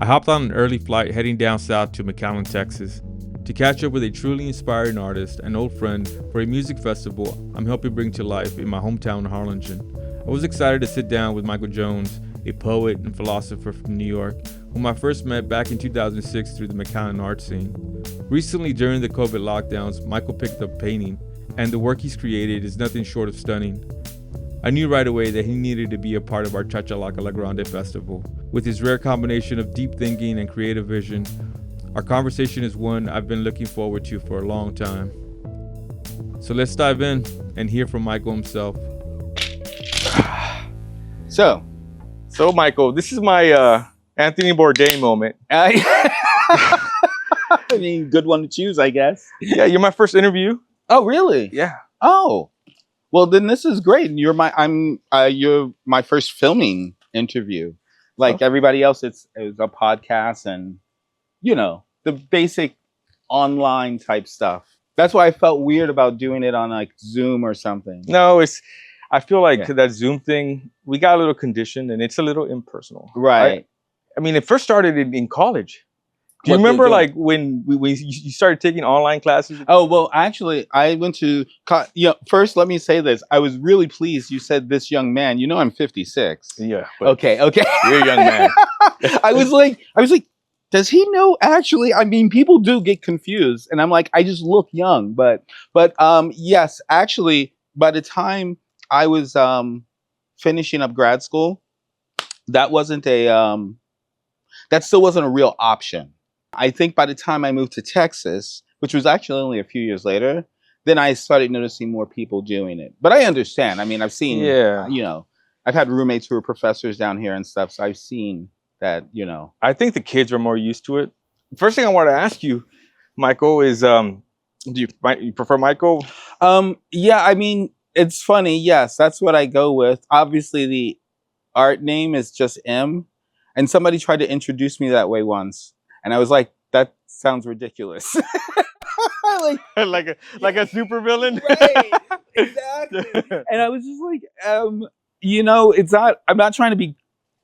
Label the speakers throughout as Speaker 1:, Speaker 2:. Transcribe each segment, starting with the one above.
Speaker 1: I hopped on an early flight heading down south to McAllen, Texas, to catch up with a truly inspiring artist and old friend for a music festival I'm helping bring to life in my hometown, Harlingen. I was excited to sit down with Michael Jones, a poet and philosopher from New York, whom I first met back in 2006 through the McAllen art scene. Recently, during the COVID lockdowns, Michael picked up painting, and the work he's created is nothing short of stunning. I knew right away that he needed to be a part of our Chachalaca La Grande festival. With his rare combination of deep thinking and creative vision, our conversation is one I've been looking forward to for a long time. So let's dive in and hear from Michael himself.
Speaker 2: So Michael, this is my Anthony Bourdain moment.
Speaker 3: I mean, good one to choose, I guess.
Speaker 2: Yeah, you're my first interview.
Speaker 3: Oh, really?
Speaker 2: Yeah.
Speaker 3: Oh, well, then this is great. You're my first filming interview. Like everybody else, it's a podcast and, you know, the basic online type stuff. That's why I felt weird about doing it on like Zoom or something.
Speaker 2: No, I feel like that Zoom thing, we got a little conditioned and it's a little impersonal.
Speaker 3: Right.
Speaker 2: I mean, it first started in college. Do you remember like when you started taking online classes?
Speaker 3: Oh, well, actually, I went to, first, let me say this. I was really pleased you said this young man. You know, I'm 56.
Speaker 2: Yeah.
Speaker 3: Okay.
Speaker 2: You're a young man.
Speaker 3: I was like, does he know actually? I mean, people do get confused. And I'm like, I just look young. But yes, actually, by the time I was finishing up grad school, that still wasn't a real option. I think by the time I moved to Texas, which was actually only a few years later, then I started noticing more people doing it. But I understand. I mean, I've seen, you know, I've had roommates who are professors down here and stuff. So I've seen that, you know.
Speaker 2: I think the kids are more used to it. First thing I want to ask you, Michael, is do you prefer Michael?
Speaker 3: Yeah, I mean, it's funny. Yes, that's what I go with. Obviously, the art name is just M. And somebody tried to introduce me that way once. And I was like, that sounds ridiculous.
Speaker 2: like a super villain.
Speaker 3: Right, exactly. And I was just like, you know, I'm not trying to be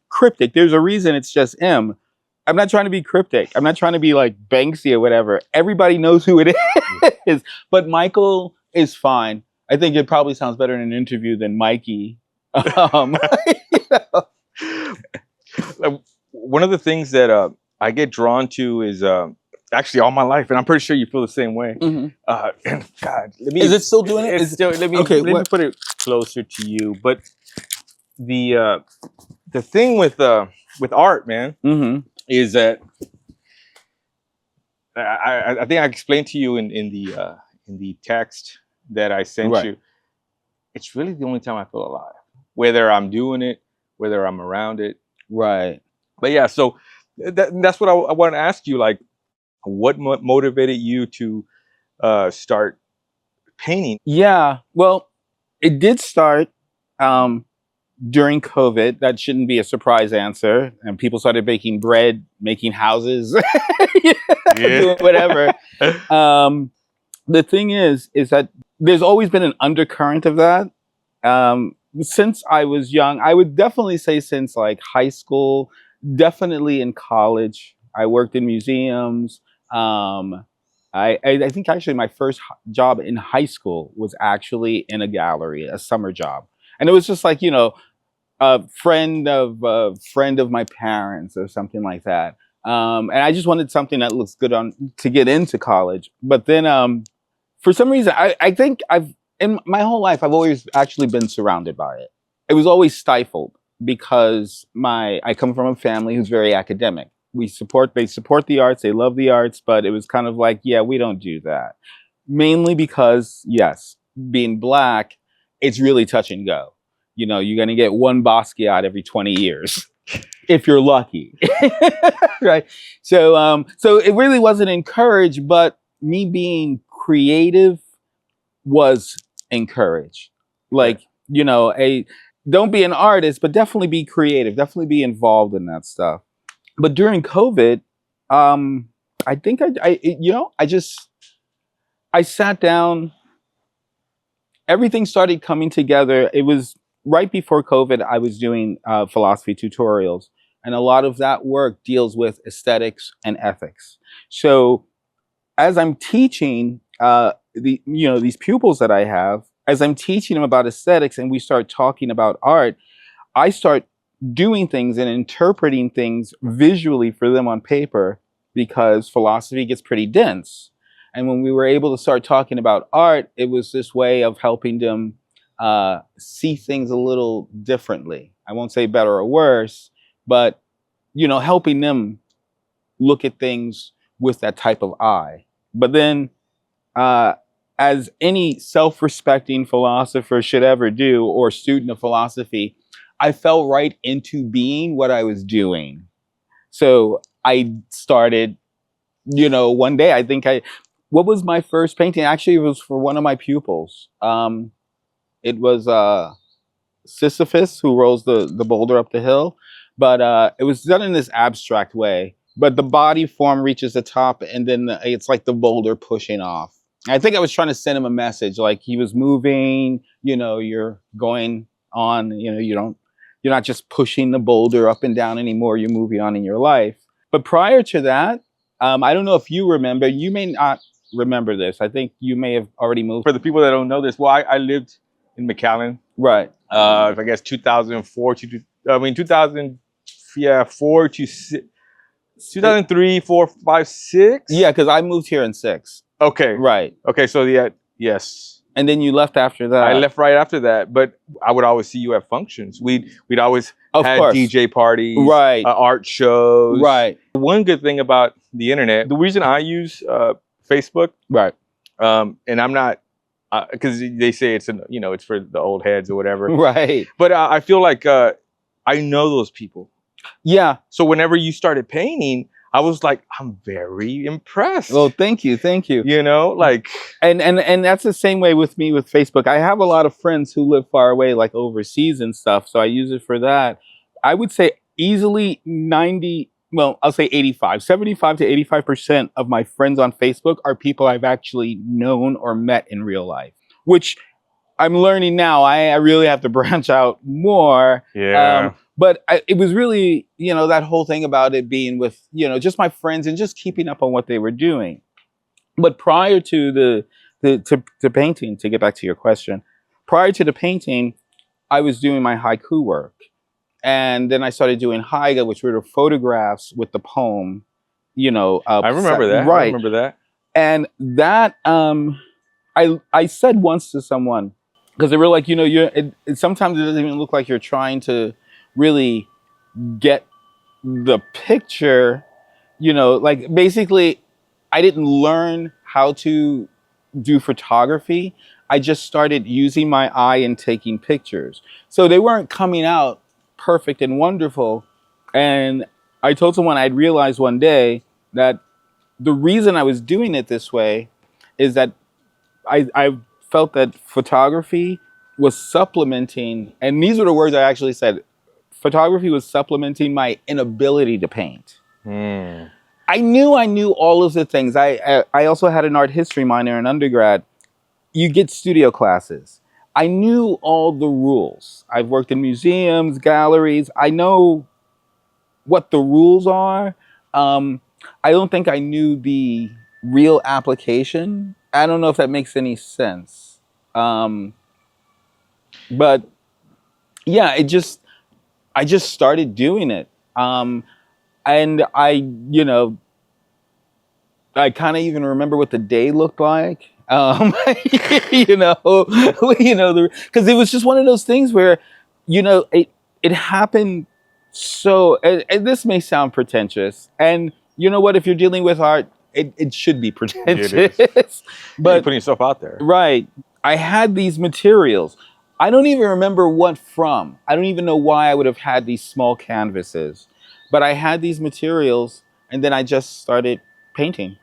Speaker 3: cryptic. There's a reason it's just M. I'm not trying to be cryptic. I'm not trying to be like Banksy or whatever. Everybody knows who it is. But Michael is fine. I think it probably sounds better in an interview than Mikey. You know.
Speaker 2: One of the things that I get drawn to is actually all my life, and I'm pretty sure you feel the same way. Mm-hmm. God,
Speaker 3: is it still doing it?
Speaker 2: Let me put it closer to you. But the thing with art, man, is that I think I explained to you in the text that I sent you. It's really the only time I feel alive, whether I'm doing it, whether I'm around it.
Speaker 3: Right.
Speaker 2: But yeah, so that's what I want to ask you. Like, what motivated you to start painting?
Speaker 3: Yeah, well, it did start during COVID. That shouldn't be a surprise answer. And people started baking bread, making houses, doing whatever. The thing is that there's always been an undercurrent of that. Since I was young, I would definitely say since like high school, definitely in college. I worked in museums. I think actually my first job in high school was actually in a gallery, a summer job. And it was just like, you know, a friend of my parents or something like that. And I just wanted something that looks good to get into college. But then for some reason, I think in my whole life, I've always actually been surrounded by it. It was always stifled because I come from a family who's very academic. They support the arts, they love the arts, but it was kind of like, yeah, we don't do that. Mainly because, yes, being Black, it's really touch and go. You know, you're going to get one Basquiat every 20 years, if you're lucky. Right? So it really wasn't encouraged, but me being creative was encouraged. Like, you know, don't be an artist, but definitely be creative. Definitely be involved in that stuff. But during COVID, I think I sat down. Everything started coming together. It was right before COVID. I was doing philosophy tutorials, And a lot of that work deals with aesthetics and ethics. So as I'm teaching these pupils that I have, as I'm teaching them about aesthetics and we start talking about art, I start doing things and interpreting things visually for them on paper, because philosophy gets pretty dense. And when we were able to start talking about art, it was this way of helping them see things a little differently. I won't say better or worse, but helping them look at things with that type of eye. But then, as any self-respecting philosopher should ever do, or student of philosophy, I fell right into being what I was doing. So I started, one day, what was my first painting? Actually, it was for one of my pupils. It was Sisyphus, who rolls the boulder up the hill. But it was done in this abstract way. But the body form reaches the top, and then it's like the boulder pushing off. I think I was trying to send him a message, like he was moving, you're going on, you're not just pushing the boulder up and down anymore, you're moving on in your life. But prior to that, I don't know if you remember, you may not remember this. I think you may have already moved.
Speaker 2: For the people that don't know this, well, I lived in McAllen.
Speaker 3: Right.
Speaker 2: I guess 2004 to, 2004 to 2003, 4, 5, 6.
Speaker 3: Yeah, because I moved here in 6.
Speaker 2: Okay.
Speaker 3: Right.
Speaker 2: Okay, so yeah, yes.
Speaker 3: And then you left after that.
Speaker 2: I left right after that, but I would always see you at functions. We'd always
Speaker 3: Of
Speaker 2: had
Speaker 3: course.
Speaker 2: DJ parties,
Speaker 3: Right.
Speaker 2: Art shows.
Speaker 3: Right.
Speaker 2: One good thing about the internet, the reason I use Facebook,
Speaker 3: Right.
Speaker 2: and I'm not, because they say it's it's for the old heads or whatever.
Speaker 3: Right.
Speaker 2: But I feel like I know those people.
Speaker 3: Yeah.
Speaker 2: So whenever you started painting, I was like, I'm very impressed.
Speaker 3: Well, thank you. Thank you.
Speaker 2: And
Speaker 3: that's the same way with me with Facebook. I have a lot of friends who live far away, like overseas and stuff. So I use it for that. I would say easily 75 to 85% of my friends on Facebook are people I've actually known or met in real life, which I'm learning now. I really have to branch out more.
Speaker 2: Yeah.
Speaker 3: But it was really, that whole thing about it being with, just my friends and just keeping up on what they were doing. But prior to to painting, to get back to your question, prior to the painting, I was doing my haiku work. And then I started doing haiga, which were the photographs with the poem,
Speaker 2: I remember that.
Speaker 3: Right.
Speaker 2: I remember that.
Speaker 3: And that, I said once to someone, because they were like, sometimes it doesn't even look like you're trying to really get the picture, like basically I didn't learn how to do photography. I just started using my eye and taking pictures. So they weren't coming out perfect and wonderful. And I told someone I'd realized one day that the reason I was doing it this way is that I felt that photography was supplementing, and these were the words I actually said, photography was supplementing my inability to paint. I knew all of the things. I also had an art history minor in undergrad. You get studio classes. I knew all the rules. I've worked in museums, galleries. I know what the rules are. I don't think I knew the real application. I don't know if that makes any sense. But yeah, I just started doing it. And I kind of even remember what the day looked like. Because it was just one of those things where, it happened. So, and this may sound pretentious, and you know what? If you're dealing with art, it should be pretentious. But
Speaker 2: you're putting yourself out there,
Speaker 3: right? I had these materials. I don't even remember what from. I don't even know why I would have had these small canvases, but I had these materials, and then I just started painting.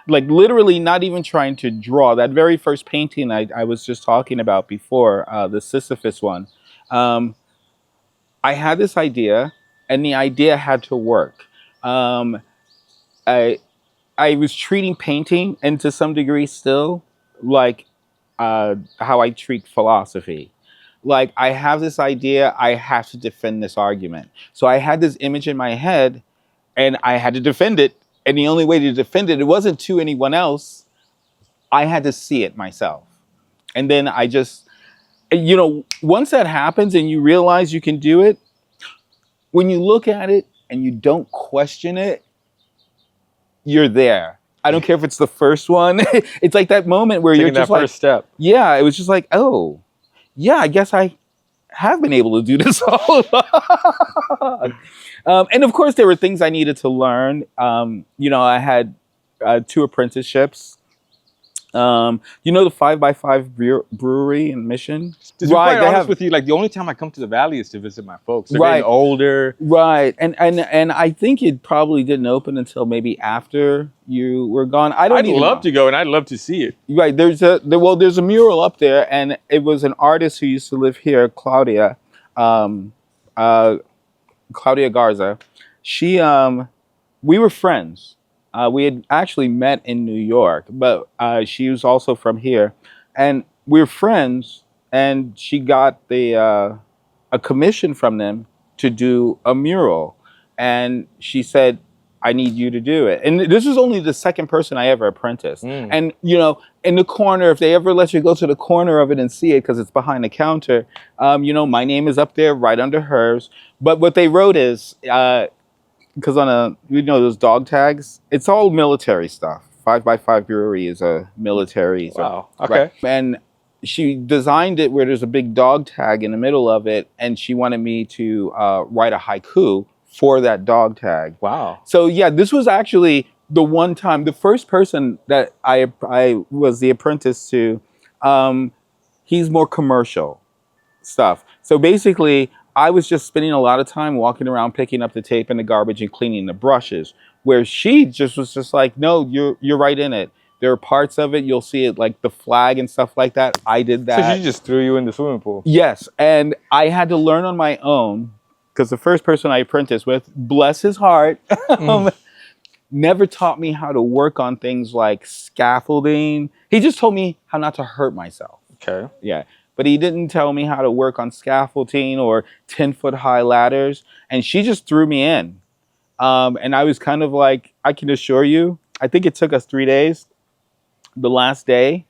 Speaker 3: Like literally not even trying to draw. That very first painting I was just talking about before, the Sisyphus one. I had this idea, and the idea had to work. I was treating painting, and to some degree still, like how I treat philosophy. like, I have this idea, I have to defend this argument. So I had this image in my head, and I had to defend it. And the only way to defend it, it wasn't to anyone else. I had to see it myself. And then I just, once that happens and you realize you can do it, when you look at it and you don't question it, you're there. I don't care if it's the first one. It's like that moment where
Speaker 2: Taking
Speaker 3: you're just
Speaker 2: that first step.
Speaker 3: yeah, it was just like, oh, yeah, I guess I have been able to do this all along. And of course, there were things I needed to learn. I had 2 apprenticeships. The 5x5 brewery in Mission?
Speaker 2: To be quite honest with you, like, the only time I come to the Valley is to visit my folks. They're getting older.
Speaker 3: Right. And I think it probably didn't open until maybe after you were gone. I'd love
Speaker 2: to go, and I'd love to see it.
Speaker 3: Right. There's a mural up there, and it was an artist who used to live here, Claudia Garza. She, we were friends. We had actually met in New York, but she was also from here, and we were friends. And she got a commission from them to do a mural, and she said, "I need you to do it." And this was only the second person I ever apprenticed. And in the corner, if they ever let you go to the corner of it and see it, because it's behind the counter, my name is up there right under hers. But what they wrote is, because on those dog tags, it's all military stuff. 5x5 Brewery is a military.
Speaker 2: Wow. Okay.
Speaker 3: Right. And she designed it where there's a big dog tag in the middle of it, and she wanted me to write a haiku for that dog tag.
Speaker 2: Wow.
Speaker 3: So yeah, this was actually the first person that I was the apprentice to. He's more commercial stuff. So basically, I was just spending a lot of time walking around, picking up the tape and the garbage and cleaning the brushes, where she was just like, no, you're right in it. There are parts of it, you'll see it, like the flag and stuff like that. I did that.
Speaker 2: So she just threw you in the swimming pool?
Speaker 3: Yes, and I had to learn on my own, because the first person I apprenticed with, bless his heart, never taught me how to work on things like scaffolding. He just told me how not to hurt myself.
Speaker 2: Okay.
Speaker 3: Yeah. But he didn't tell me how to work on scaffolding or 10-foot high ladders. And she just threw me in. And I was kind of like, I can assure you, I think it took us 3 days. The last day,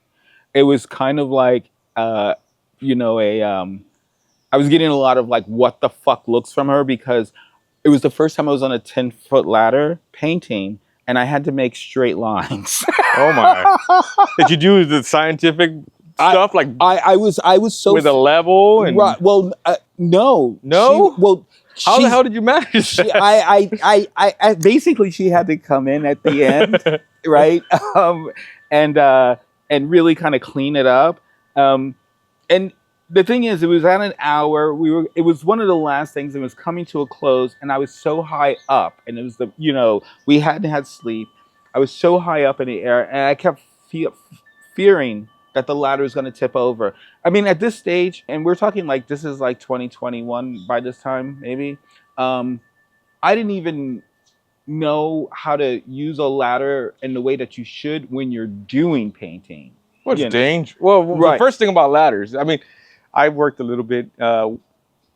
Speaker 3: it was kind of like, I was getting a lot of like, what the fuck looks from her, because it was the first time I was on a 10-foot ladder painting, and I had to make straight lines.
Speaker 2: Oh my. Did you do the scientific stuff?
Speaker 3: I was so
Speaker 2: with a level and
Speaker 3: right, well, no.
Speaker 2: How the hell did you manage that?
Speaker 3: I basically, she had to come in at the end, right, and really kind of clean it up. And the thing is, it was at an hour. It was one of the last things. It was coming to a close, and I was so high up, and it was we hadn't had sleep. I was so high up in the air, and I kept fearing that the ladder is going to tip over. I mean, at this stage, and we're talking like this is like 2021 by this time, maybe. I didn't even know how to use a ladder in the way that you should when you're doing painting.
Speaker 2: What's dangerous? Well, right. The first thing about ladders, I mean, I worked a little bit on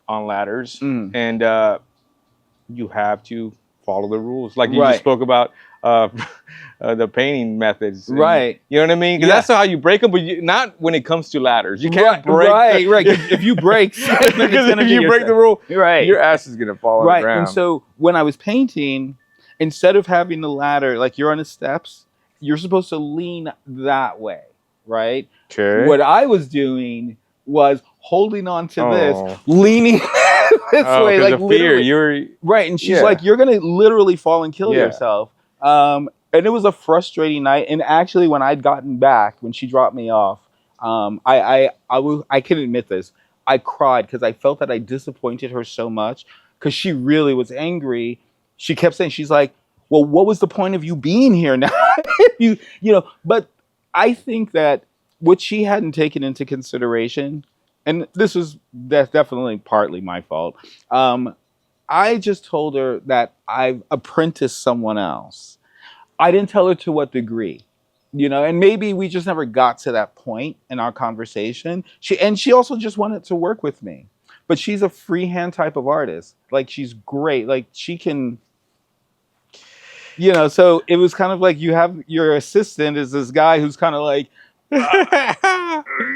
Speaker 2: ladders, and you have to follow the rules. Like you just spoke about the painting methods.
Speaker 3: Right.
Speaker 2: You know what I mean? Because that's how you break them, but not when it comes to ladders. You can't break.
Speaker 3: Right. If you break,
Speaker 2: because if you break the rule, your ass is going to fall on the ground.
Speaker 3: And so when I was painting, instead of having the ladder, like you're on the steps, you're supposed to lean that way, right?
Speaker 2: Okay.
Speaker 3: What I was doing was holding on to this, leaning this way, like
Speaker 2: fear. You're
Speaker 3: right, and she's like, "You're gonna literally fall and kill yourself." And it was a frustrating night. And actually, when I'd gotten back, when she dropped me off, I can admit this. I cried because I felt that I disappointed her so much, because she really was angry. She kept saying, she's like, "Well, what was the point of you being here now?" But I think that what she hadn't taken into consideration, and that's definitely partly my fault. I just told her that I've apprenticed someone else. I didn't tell her to what degree. and maybe we just never got to that point in our conversation. She also just wanted to work with me, but she's a freehand type of artist. Like, she's great. Like, she can, so it was kind of like, you have your assistant is this guy who's kind of like,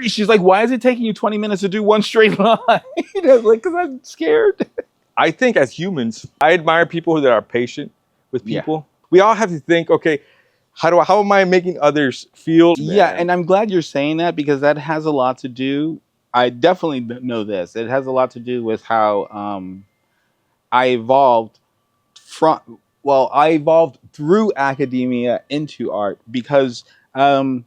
Speaker 3: she's like, why is it taking you 20 minutes to do one straight line? Like, because I'm scared.
Speaker 2: I think as humans, I admire people that are patient with people. Yeah. We all have to think, okay, how am I making others feel?
Speaker 3: Yeah, and I'm glad you're saying that, because that has a lot to do. I definitely know this. It has a lot to do with how I evolved I evolved through academia into art, because I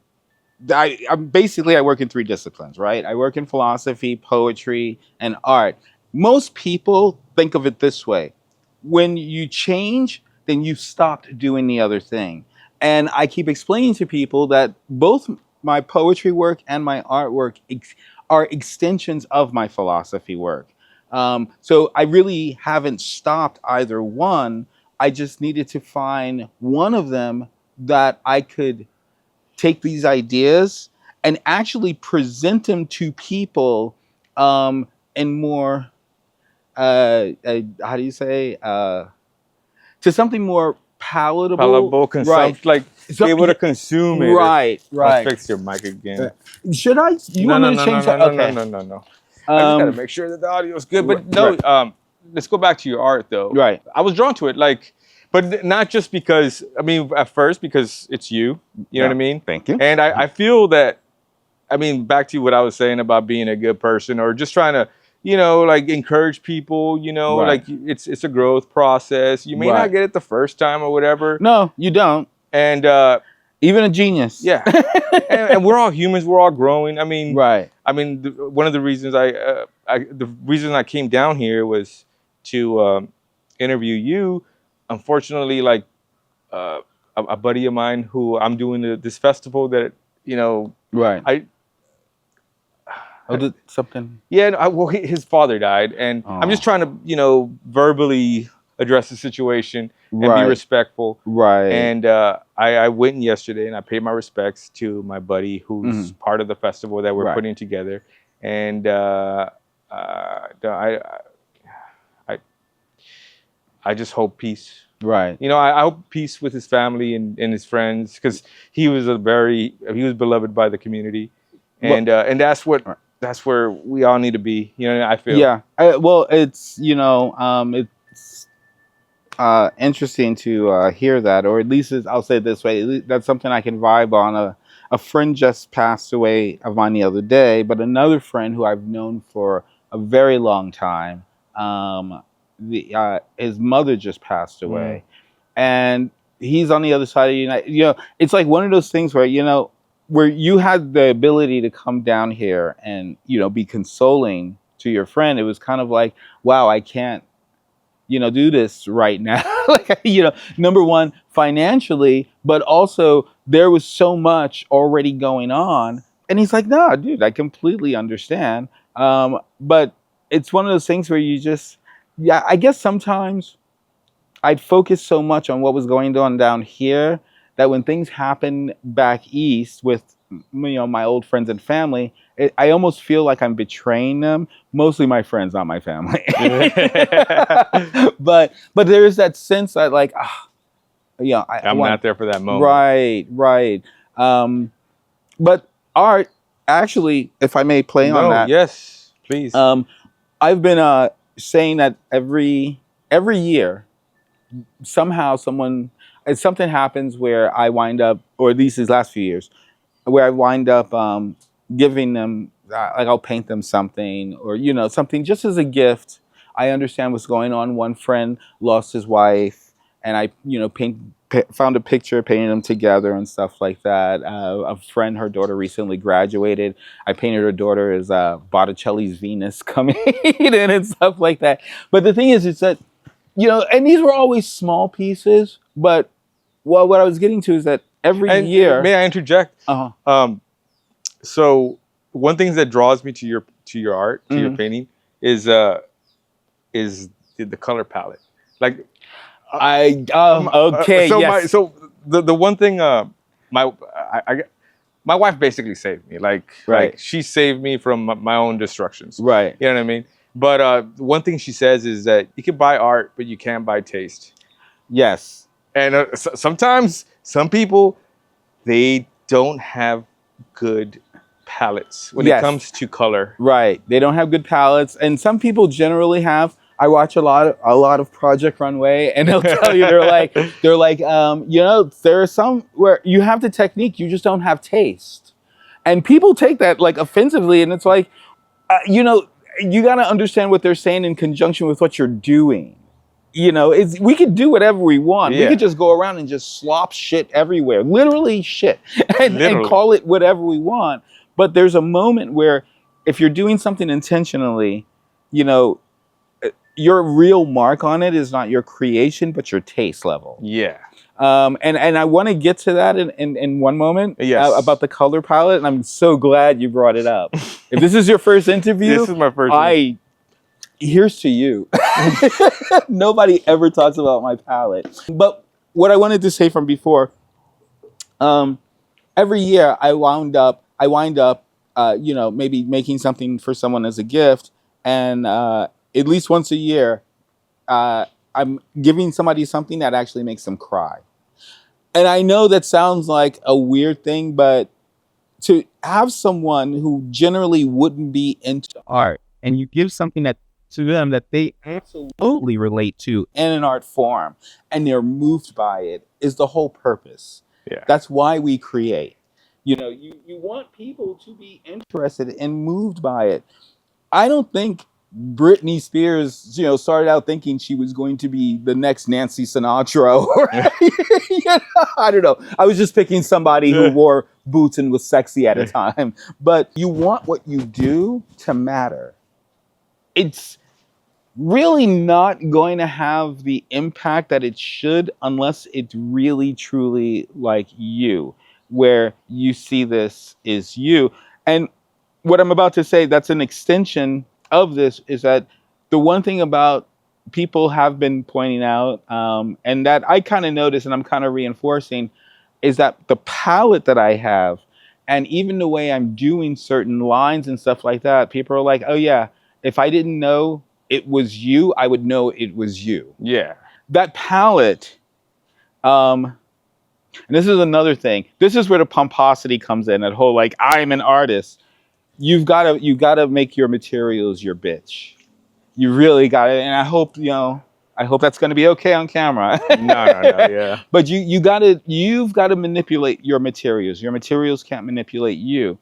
Speaker 3: work in 3 disciplines, right? I work in philosophy, poetry, and art. Most people think of it this way. When you change, then you stopped doing the other thing. And I keep explaining to people that both my poetry work and my artwork are extensions of my philosophy work. So I really haven't stopped either one. I just needed to find one of them that I could take these ideas and actually present them to people in more, how do you say, to something more palatable,
Speaker 2: right? Like, be able to consume it.
Speaker 3: Right.
Speaker 2: I'll fix your mic again.
Speaker 3: Should I? You want me to change that? Okay.
Speaker 2: No. I just gotta make sure that the audio is good. But no, let's go back to your art though.
Speaker 3: Right.
Speaker 2: I was drawn to it, but not just because, at first because it's you. You know what I mean?
Speaker 3: Thank you.
Speaker 2: And I feel that, back to what I was saying about being a good person, or just trying to, encourage people,
Speaker 3: Right.
Speaker 2: like it's a growth process. You may not get it the first time or whatever.
Speaker 3: No, you don't.
Speaker 2: And
Speaker 3: even a genius.
Speaker 2: Yeah. and we're all humans. We're all growing.
Speaker 3: Right.
Speaker 2: One of the reasons the reason I came down here was to interview you. Unfortunately, like a buddy of mine who I'm doing this festival that,
Speaker 3: Right. Did something?
Speaker 2: Yeah, his father died, and I'm just trying to, verbally address the situation and be respectful.
Speaker 3: Right.
Speaker 2: And I went in yesterday and I paid my respects to my buddy who's part of the festival that we're putting together. And I just hope peace.
Speaker 3: Right.
Speaker 2: I hope peace with his family and his friends, because he was beloved by the community, and that's where we all need to be. I feel.
Speaker 3: Yeah. It's it's interesting to hear that, or at least I'll say it this way. That's something I can vibe on. A friend just passed away of mine the other day, but another friend who I've known for a very long time. His mother just passed away, and he's on the other side of the United. It's like one of those things where where you had the ability to come down here and be consoling to your friend. It was kind of like, wow, I can't do this right now. Like, number one, financially, but also there was so much already going on, and he's like, no, dude, I completely understand. But it's one of those things where you just. Yeah, I guess sometimes I'd focus so much on what was going on down here that when things happen back east with my old friends and family, I almost feel like I'm betraying them. Mostly my friends, not my family. But there is that sense that like,
Speaker 2: I'm not there for that moment.
Speaker 3: Right. But art, actually, if I may play on that.
Speaker 2: Yes, please.
Speaker 3: I've been saying that every year somehow something happens where I wind up, or at least these last few years, where I wind up giving them, like I'll paint them something, or something just as a gift. I understand what's going on. One friend lost his wife, and I found a picture, painted them together and stuff like that. A friend, her daughter recently graduated. I painted her daughter as Botticelli's Venus coming in and stuff like that. But the thing is, it's that, and these were always small pieces, but what I was getting to is that every year.
Speaker 2: May I interject? So one thing that draws me to your art, to your painting, is the color palette. Like,
Speaker 3: okay.
Speaker 2: So
Speaker 3: yes.
Speaker 2: the one thing my wife basically saved me. Like she saved me from my own destructions.
Speaker 3: Right.
Speaker 2: You know what I mean? But one thing she says is that you can buy art, but you can't buy taste.
Speaker 3: Yes.
Speaker 2: And sometimes some people, they don't have good palettes when it comes to color.
Speaker 3: Right. They don't have good palettes, and some people generally have. I watch a lot of Project Runway, and they'll tell you they're like you know, there are some where you have the technique, you just don't have taste, and people take that like offensively, and it's like, you know, you got to understand what they're saying in conjunction with what you're doing. You know, we could do whatever we want. We could just go around and just slop shit everywhere, literally shit, and call it whatever we want. But there's a moment where if you're doing something intentionally, you know, your real mark on it is not your creation, but your taste level.
Speaker 2: Yeah.
Speaker 3: And I want to get to that in one moment about the color palette. And I'm so glad you brought it up. If this is your first interview,
Speaker 2: this is my first.
Speaker 3: Here's to you. Nobody ever talks about my palette. But what I wanted to say from before, every year I wind up, you know, maybe making something for someone as a gift, and at least once a year, I'm giving somebody something that actually makes them cry. And I know that sounds like a weird thing, but to have someone who generally wouldn't be into art, and you give something that to them that they absolutely relate to in an art form, and they're moved by it, is the whole purpose.
Speaker 2: Yeah.
Speaker 3: That's why we create. You know, you want people to be interested and moved by it. I don't think Britney Spears, you know, started out thinking she was going to be the next Nancy Sinatra. Or, you know, I don't know. I was just picking somebody who wore boots and was sexy at a time. But you want what you do to matter. It's really not going to have the impact that it should unless it's really, truly like you, where you see this is you. And what I'm about to say, that's an extension of this, is that the one thing about people have been pointing out, and that I kind of notice and I'm kind of reinforcing, is that the palette that I have, and even the way I'm doing certain lines and stuff like that, people are like, oh yeah, if I didn't know it was you, I would know it was you.
Speaker 2: Yeah.
Speaker 3: That palette, and this is another thing. This is where the pomposity comes in, that whole like, I'm an artist. You've got to make your materials your bitch. You really got it. And I hope that's going to be okay on camera.
Speaker 2: No, yeah.
Speaker 3: But you've got to manipulate your materials. Your materials can't manipulate you.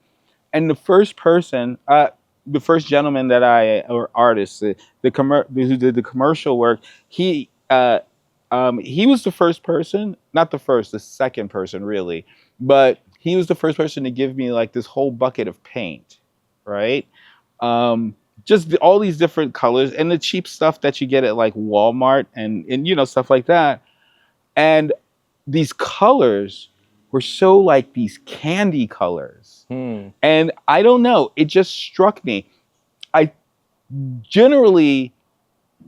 Speaker 3: And the first person, the first gentleman or artist, who did the commercial work, he was the first person, not the first, the second person really, but he was the first person to give me like this whole bucket of paint, right? Just all these different colors and the cheap stuff that you get at like Walmart and you know, stuff like that. And these colors were so like these candy colors. And I don't know, it just struck me. I generally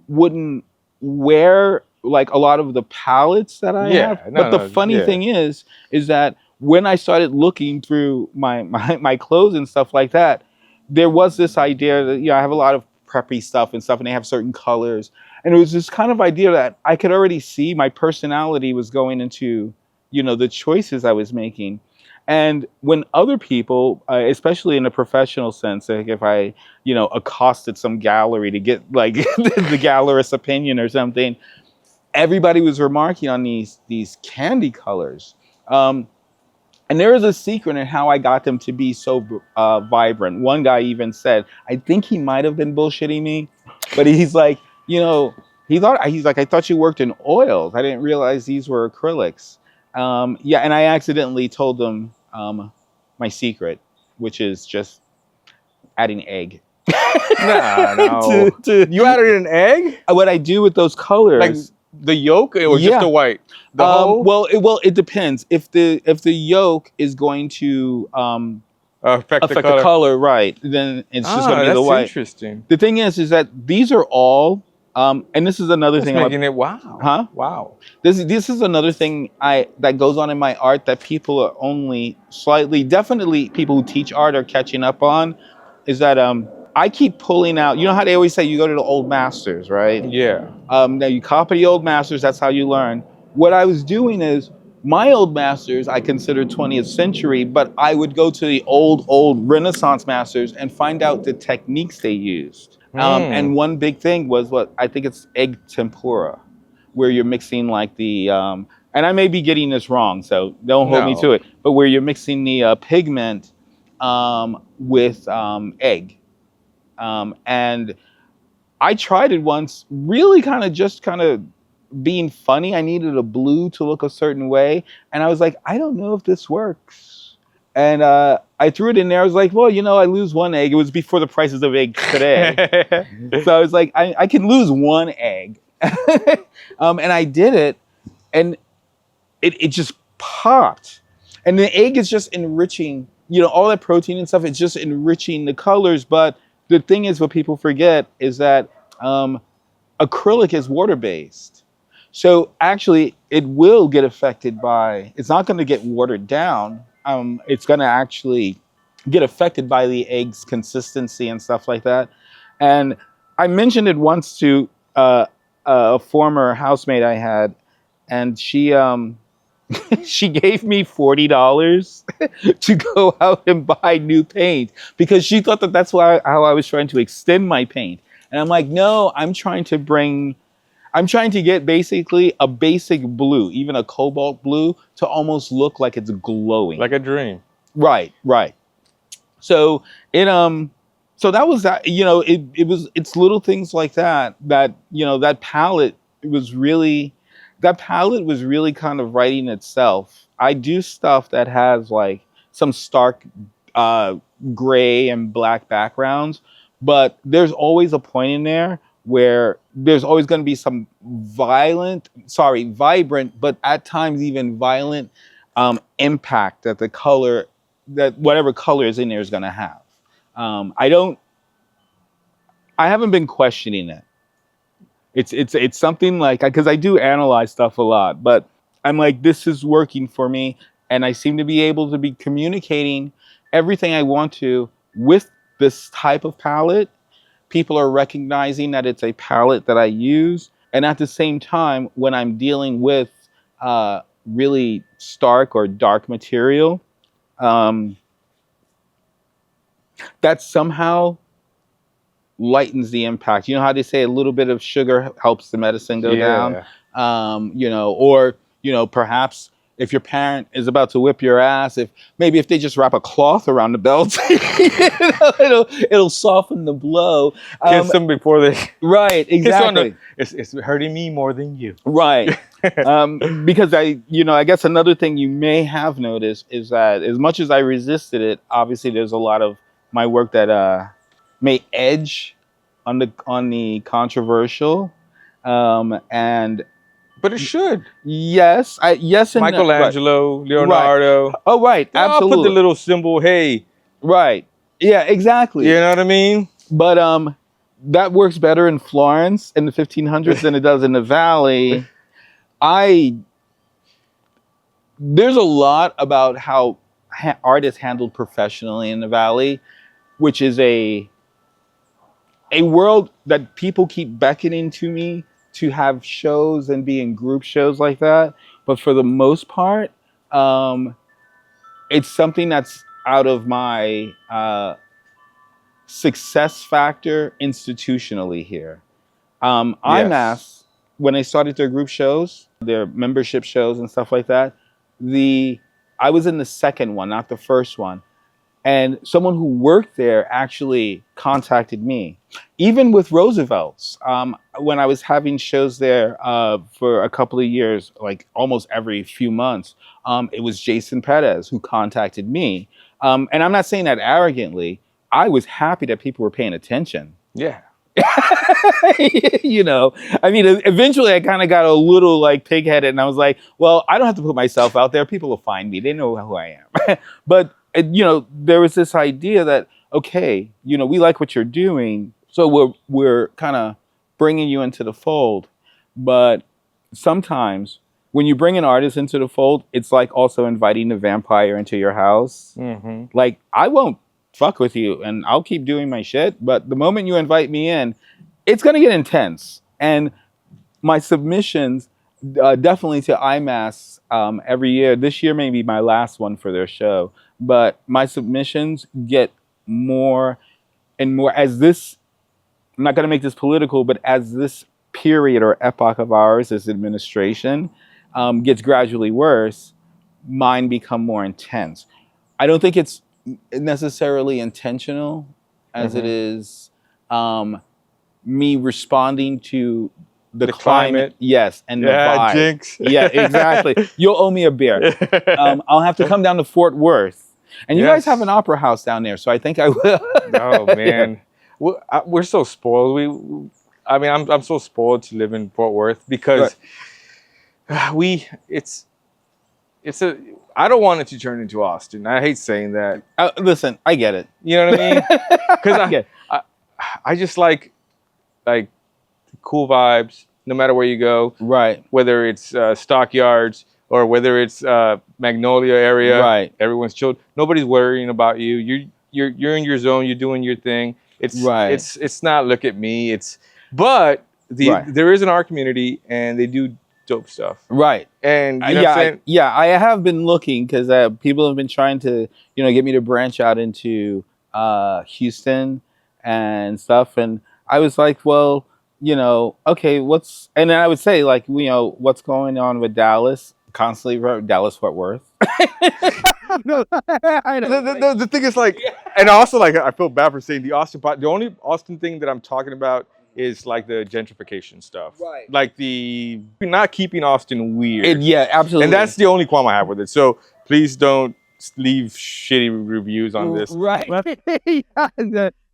Speaker 3: wouldn't wear like a lot of the palettes that I have. But the funny thing is that when I started looking through my clothes and stuff like that, there was this idea that, you know, I have a lot of preppy stuff and they have certain colors. And it was this kind of idea that I could already see my personality was going into, you know, the choices I was making. And when other people, especially in a professional sense, like if I, you know, accosted some gallery to get like the gallerist's opinion or something, everybody was remarking on these candy colors. And there is a secret in how I got them to be so vibrant. One guy even said, I think he might have been bullshitting me, but he's like, you know, he's like, I thought you worked in oils. I didn't realize these were acrylics. Yeah, and I accidentally told them my secret, which is just adding egg.
Speaker 2: No. You added an egg?
Speaker 3: What I do with those colors,
Speaker 2: like the yolk or just the white? The whole?
Speaker 3: Well, it depends. If the yolk is going to
Speaker 2: affect
Speaker 3: the color, right? Then it's just going to be the white.
Speaker 2: That's interesting.
Speaker 3: The thing is that these are all And this is another
Speaker 2: That's
Speaker 3: thing.
Speaker 2: Making it wow.
Speaker 3: Huh?
Speaker 2: Wow.
Speaker 3: This is another thing that goes on in my art that people are only definitely people who teach art are catching up on, is that I keep pulling out. You know how they always say you go to the old masters, right?
Speaker 2: Yeah.
Speaker 3: Now you copy the old masters. That's how you learn. What I was doing is my old masters I consider 20th century, but I would go to the old Renaissance masters and find out the techniques they used. And one big thing was what I think it's egg tempura, where you're mixing like the, and I may be getting this wrong, so don't hold me to it, but where you're mixing the pigment with egg. And I tried it once, really kind of being funny. I needed a blue to look a certain way. And I was like, I don't know if this works. And I threw it in there. I was like, well, I lose one egg. It was before the prices of eggs today. So I was like, I can lose one egg. And I did it. And it just popped. And the egg is just enriching, all that protein and stuff. It's just enriching the colors. But the thing is, what people forget is that acrylic is water-based. So actually, it will get affected by, it's not going to get watered down. It's going to actually get affected by the egg's consistency and stuff like that. And I mentioned it once to a former housemate I had, and she she gave me $40 to go out and buy new paint because she thought that that's how I was trying to extend my paint. And I'm like, no, I'm trying to get basically a basic blue, even a cobalt blue, to almost look like it's glowing.
Speaker 2: Like a dream.
Speaker 3: Right. So so that was that, it's little things like that, that palette was really kind of writing itself. I do stuff that has like some stark gray and black backgrounds, but there's always a point in there where there's always going to be some vibrant, but at times even violent impact that that whatever color is in there is going to have. I haven't been questioning it. It's something like, because I do analyze stuff a lot, but I'm like, this is working for me, and I seem to be able to be communicating everything I want to with this type of palette. People are recognizing that it's a palette that I use, and at the same time, when I'm dealing with really stark or dark material, that somehow lightens the impact. You know how they say a little bit of sugar helps the medicine go down? Or perhaps if your parent is about to whip your ass, if they just wrap a cloth around the belt, it'll soften the blow.
Speaker 2: Kiss them before they...
Speaker 3: Right, exactly.
Speaker 2: It's hurting me more than you.
Speaker 3: Right. Because I guess another thing you may have noticed is that as much as I resisted it, obviously there's a lot of my work that may edge on the controversial,
Speaker 2: but it should.
Speaker 3: Yes, yes, and
Speaker 2: Michelangelo,
Speaker 3: right.
Speaker 2: Leonardo.
Speaker 3: Right. Oh, right, absolutely.
Speaker 2: I'll put the little symbol, hey.
Speaker 3: Right. Yeah, exactly.
Speaker 2: You know what I mean?
Speaker 3: But that works better in Florence in the 1500s than it does in the Valley. There's a lot about how art is handled professionally in the Valley, which is a world that people keep beckoning to me to have shows and be in group shows like that. But for the most part, it's something that's out of my success factor institutionally here. IMAS, when they started their group shows, their membership shows and stuff like that, I was in the second one, not the first one. And someone who worked there actually contacted me. Even with Roosevelt's, when I was having shows there for a couple of years, like almost every few months, it was Jason Perez who contacted me. And I'm not saying that arrogantly. I was happy that people were paying attention.
Speaker 2: Yeah.
Speaker 3: I mean, eventually I kind of got a little like pig-headed, and I was like, well, I don't have to put myself out there. People will find me. They know who I am. But there was this idea that, okay, we like what you're doing, so we're kind of bringing you into the fold. But sometimes when you bring an artist into the fold, it's like also inviting a vampire into your house.
Speaker 2: Mm-hmm.
Speaker 3: Like, I won't fuck with you and I'll keep doing my shit. But the moment you invite me in, it's going to get intense. And my submissions, definitely to IMAS every year. This year may be my last one for their show. But my submissions get more and more as this, I'm not going to make this political, but as this period or epoch of ours, this administration, gets gradually worse, mine become more intense. I don't think it's necessarily intentional as it is me responding to the climate. Yes, and the vibe.
Speaker 2: Jinx.
Speaker 3: Yeah, exactly. You'll owe me a beer. I'll have to come down to Fort Worth. And you guys have an opera house down there, so I think I will.
Speaker 2: Oh, man. We're so spoiled. I'm so spoiled to live in Fort Worth because I don't want it to turn into Austin. I hate saying that.
Speaker 3: Listen, I get it.
Speaker 2: You know what I mean? Because I just like cool vibes no matter where you go.
Speaker 3: Right.
Speaker 2: Whether it's Stockyards or whether it's Magnolia area.
Speaker 3: Right.
Speaker 2: Everyone's chilled. Nobody's worrying about you. You're in your zone. You're doing your thing. It's not look at me. But there is an art community and they do dope stuff.
Speaker 3: Right.
Speaker 2: And you know what I'm saying?
Speaker 3: I have been looking because people have been trying to, get me to branch out into Houston and stuff. And I was like, well, okay, and then I would say like, what's going on with Dallas? Constantly Dallas Fort Worth.
Speaker 2: No, I know. The thing is like, and also like, I feel bad for saying the Austin part. The only Austin thing that I'm talking about is like the gentrification stuff.
Speaker 3: Right.
Speaker 2: Like not keeping Austin weird.
Speaker 3: Yeah, absolutely.
Speaker 2: And that's the only qualm I have with it. So please don't leave shitty reviews on this.
Speaker 3: Right.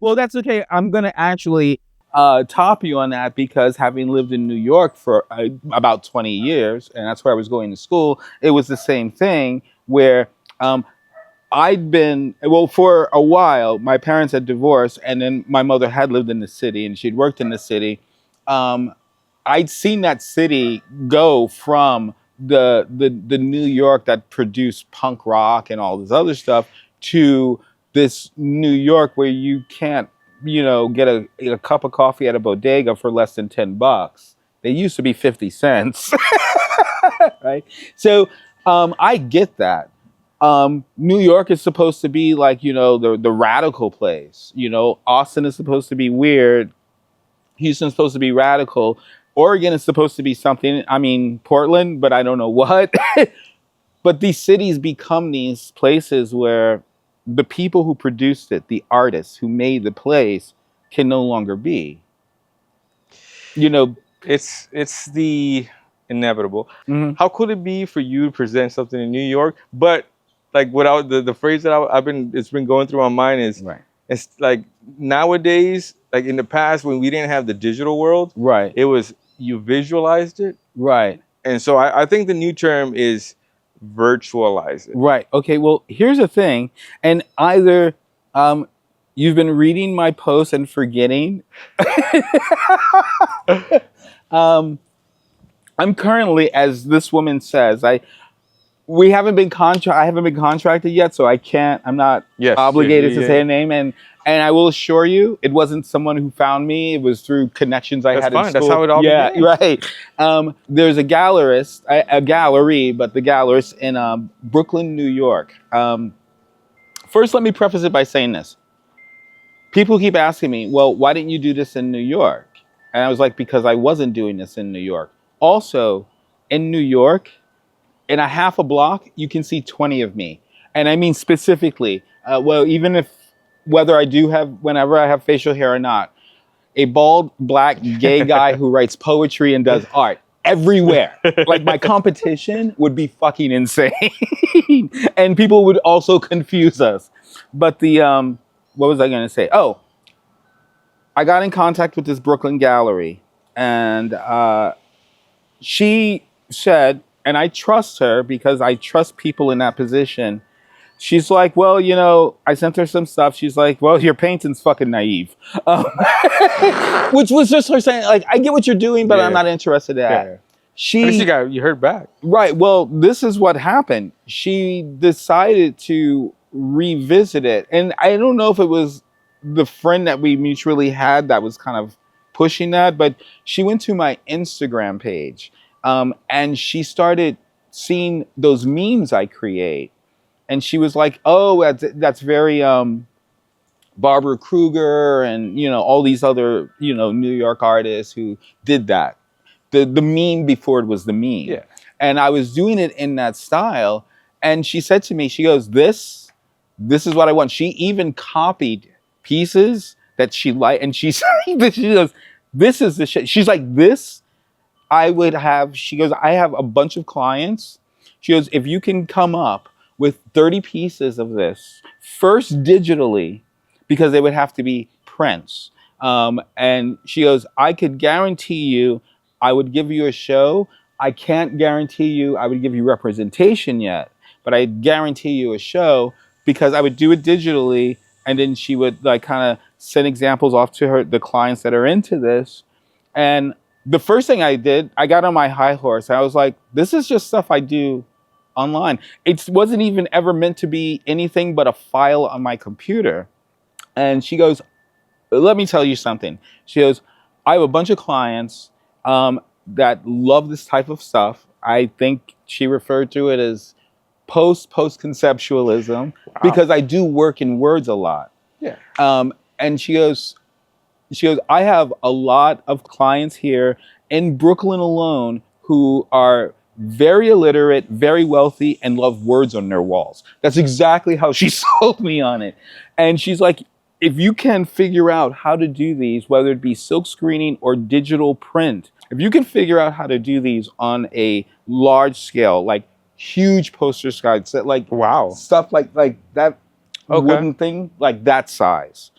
Speaker 3: Well, that's okay. I'm going to actually top you on that because having lived in New York for about 20 years, and that's where I was going to school, it was the same thing where I'd been, for a while, my parents had divorced and then my mother had lived in the city and she'd worked in the city. I'd seen that city go from the New York that produced punk rock and all this other stuff to this New York where you can't, get a cup of coffee at a bodega for less than $10. They used to be 50 cents. Right? So I get that. New York is supposed to be like, the radical place. Austin is supposed to be weird. Houston's supposed to be radical. Oregon is supposed to be something, Portland, but I don't know what. But these cities become these places where the people who produced it, the artists who made the place, can no longer be.
Speaker 2: It's the inevitable. Mm-hmm. How could it be for you to present something in New York, but like without the phrase that it's been going through my mind is it's like nowadays, like in the past when we didn't have the digital world,
Speaker 3: right?
Speaker 2: It was you visualized it,
Speaker 3: right?
Speaker 2: And so I think the new term is virtualize it.
Speaker 3: Right. Okay. Well, here's the thing, and either you've been reading my posts and forgetting. I'm currently, as this woman says, I haven't been contracted yet, so I can't. I'm not obligated to say a name, and I will assure you, it wasn't someone who found me. It was through connections I had in school.
Speaker 2: That's how it all began.
Speaker 3: Right. There's a gallery, but the gallerist in Brooklyn, New York. First, let me preface it by saying this. People keep asking me, well, why didn't you do this in New York? And I was like, because I wasn't doing this in New York. Also, in New York, in a half a block, you can see 20 of me. And I mean specifically, whether whenever I have facial hair or not, a bald, black, gay guy who writes poetry and does art everywhere. Like my competition would be fucking insane. And people would also confuse us. But what was I going to say? Oh, I got in contact with this Brooklyn gallery and she said, and I trust her because I trust people in that position. she's like, well, I sent her some stuff. She's like, well, your painting's fucking naive. Which was just her saying, like, I get what you're doing, but I'm not interested in that.
Speaker 2: Yeah. At least you heard back.
Speaker 3: Right. Well, this is what happened. She decided to revisit it. And I don't know if it was the friend that we mutually had that was kind of pushing that, but she went to my Instagram page and she started seeing those memes I create. And she was like, oh, that's very Barbara Kruger and, all these other, New York artists who did that. The meme before it was the meme.
Speaker 2: Yeah.
Speaker 3: And I was doing it in that style. And she said to me, she goes, this is what I want. She even copied pieces that she liked. And she goes, this is the shit. She's like, this I would have. She goes, I have a bunch of clients. She goes, if you can come up with 30 pieces of this, first digitally, because they would have to be prints. And she goes, I could guarantee you, I would give you a show. I can't guarantee you I would give you representation yet, but I guarantee you a show because I would do it digitally. And then she would like kind of send examples off to the clients that are into this. And the first thing I did, I got on my high horse. I was like, this is just stuff I do online. It wasn't even ever meant to be anything but a file on my computer. And she goes, let me tell you something. She goes, I have a bunch of clients that love this type of stuff. I think she referred to it as post-conceptualism because I do work in words a lot.
Speaker 2: Yeah.
Speaker 3: And she goes, I have a lot of clients here in Brooklyn alone who are very illiterate, very wealthy, and love words on their walls. That's exactly how she sold me on it. And she's like, if you can figure out how to do these, whether it be silk screening or digital print, if you can figure out how to do these on a large scale, like huge poster size, like stuff like that wooden thing, like that size.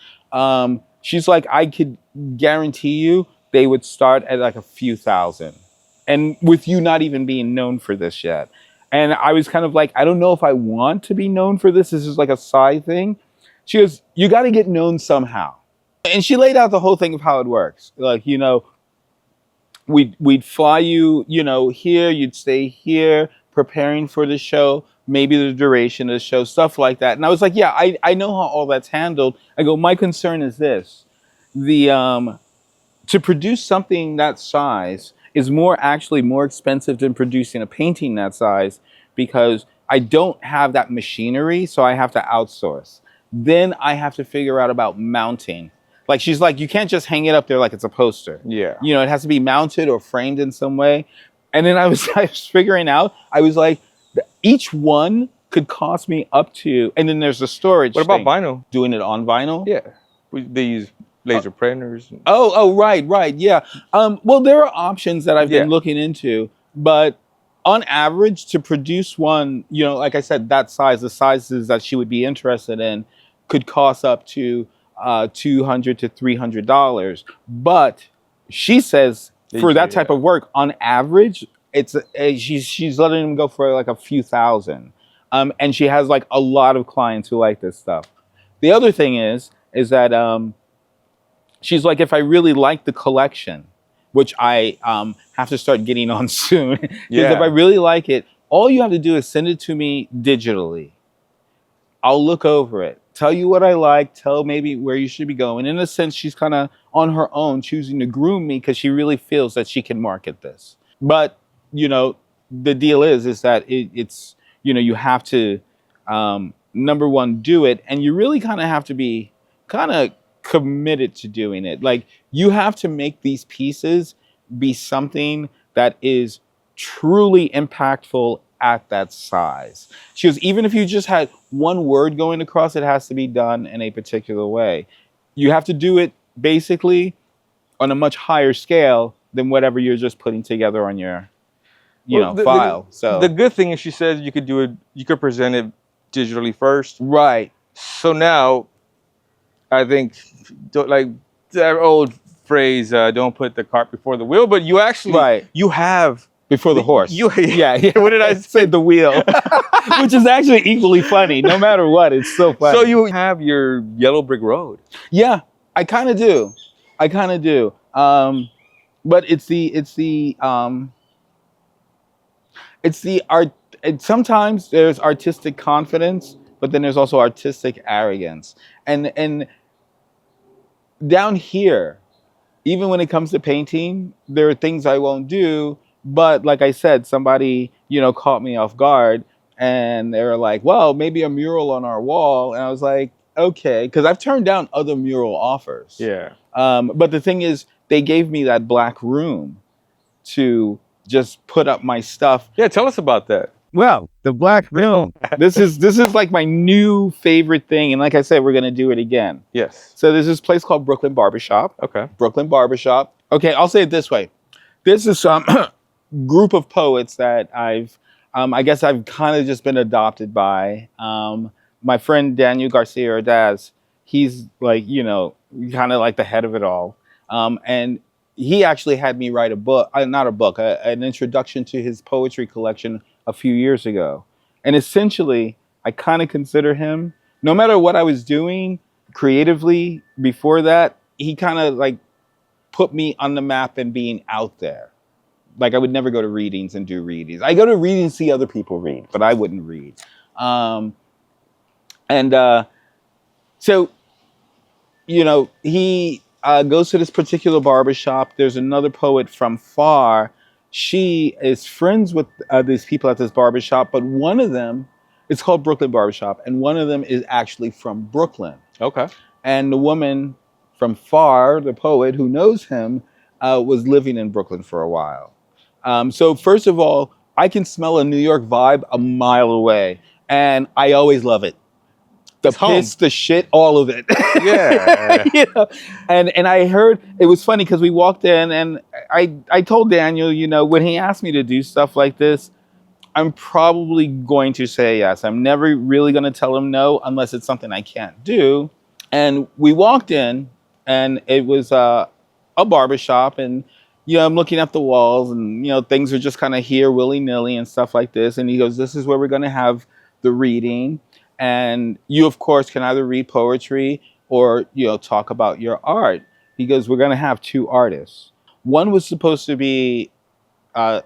Speaker 3: She's like, I could guarantee you they would start at like a few thousand. And with you not even being known for this yet. And I was kind of like, I don't know if I want to be known for this. This is like a side thing. She goes, you got to get known somehow. And she laid out the whole thing of how it works. Like, we'd fly you, here, you'd stay here, preparing for the show, maybe the duration of the show, stuff like that. And I was like, yeah, I know how all that's handled. I go, my concern is this. To produce something that size is actually more expensive than producing a painting that size because I don't have that machinery, so I have to outsource. Then I have to figure out about mounting. Like she's like, you can't just hang it up there like it's a poster.
Speaker 2: Yeah.
Speaker 3: It has to be mounted or framed in some way. And then I was figuring out, I was like, each one could cost me up to, and then there's the storage.
Speaker 2: What about vinyl?
Speaker 3: Doing it on vinyl?
Speaker 2: Yeah. They use laser printers.
Speaker 3: Oh, right, yeah. Well, there are options that I've been looking into, but on average, to produce one, like I said, that size, the sizes that she would be interested in, could cost up to $200 to $300. But she says for that type of work, on average, she's letting them go for like a few thousand. And she has like a lot of clients who like this stuff. The other thing is that she's like, if I really like the collection, which I have to start getting on soon, because if I really like it, all you have to do is send it to me digitally. I'll look over it, tell you what I like, tell maybe where you should be going. In a sense, she's kind of on her own choosing to groom me because she really feels that she can market this. But, the deal is that it's, you have to, number one, do it. And you really kind of have to be kind of committed to doing it. Like, you have to make these pieces be something that is truly impactful at that size. She goes, even if you just had one word going across, it has to be done in a particular way. You have to do it basically on a much higher scale than whatever you're just putting together on your file. So
Speaker 2: the good thing is, she says you could present it digitally first.
Speaker 3: Right.
Speaker 2: So now, I think, like that old phrase, don't put the cart before the wheel, but you actually, you have
Speaker 3: Before the horse.
Speaker 2: Yeah. What did I say?
Speaker 3: The wheel. Which is actually equally funny. No matter what, it's so funny.
Speaker 2: So you have your yellow brick road.
Speaker 3: Yeah, I kind of do. But sometimes there's artistic confidence, but then there's also artistic arrogance. And down here, even when it comes to painting, there are things I won't do. But like I said, somebody, caught me off guard, and they were like, well, maybe a mural on our wall. And I was like, okay, because I've turned down other mural offers.
Speaker 2: Yeah.
Speaker 3: But the thing is, they gave me that black room to just put up my stuff.
Speaker 2: Yeah, tell us about that.
Speaker 3: Well, the black room. This is like my new favorite thing, and like I said, we're gonna do it again.
Speaker 2: Yes.
Speaker 3: So there's this place called Brooklyn Barbershop.
Speaker 2: Okay.
Speaker 3: Brooklyn Barbershop. Okay, I'll say it this way. This is some group of poets that I guess I've kind of just been adopted by. My friend Daniel Garcia Ordaz, he's like, kind of like the head of it all. And he actually had me write an introduction to his poetry collection a few years ago. And essentially, I kind of consider him, no matter what I was doing creatively before that, he kind of like put me on the map and being out there. Like I would never go to readings and do readings. I go to readings, see other people read, but I wouldn't read. So, he goes to this particular barbershop. There's another poet from far. She is friends with these people at this barbershop, but one of them, it's called Brooklyn Barbershop, and one of them is actually from Brooklyn.
Speaker 2: Okay.
Speaker 3: And the woman from far, the poet who knows him, was living in Brooklyn for a while. So first of all, I can smell a New York vibe a mile away, and I always love it. The piss, the shit, all of it.
Speaker 2: Yeah.
Speaker 3: And I heard, it was funny because we walked in and I told Daniel, when he asked me to do stuff like this, I'm probably going to say yes. I'm never really going to tell him no unless it's something I can't do. And we walked in and it was a barbershop, and I'm looking at the walls and things are just kind of here willy-nilly and stuff like this. And he goes, this is where we're going to have the reading. And you, of course, can either read poetry or, talk about your art. He goes, we're going to have two artists. One was supposed to be that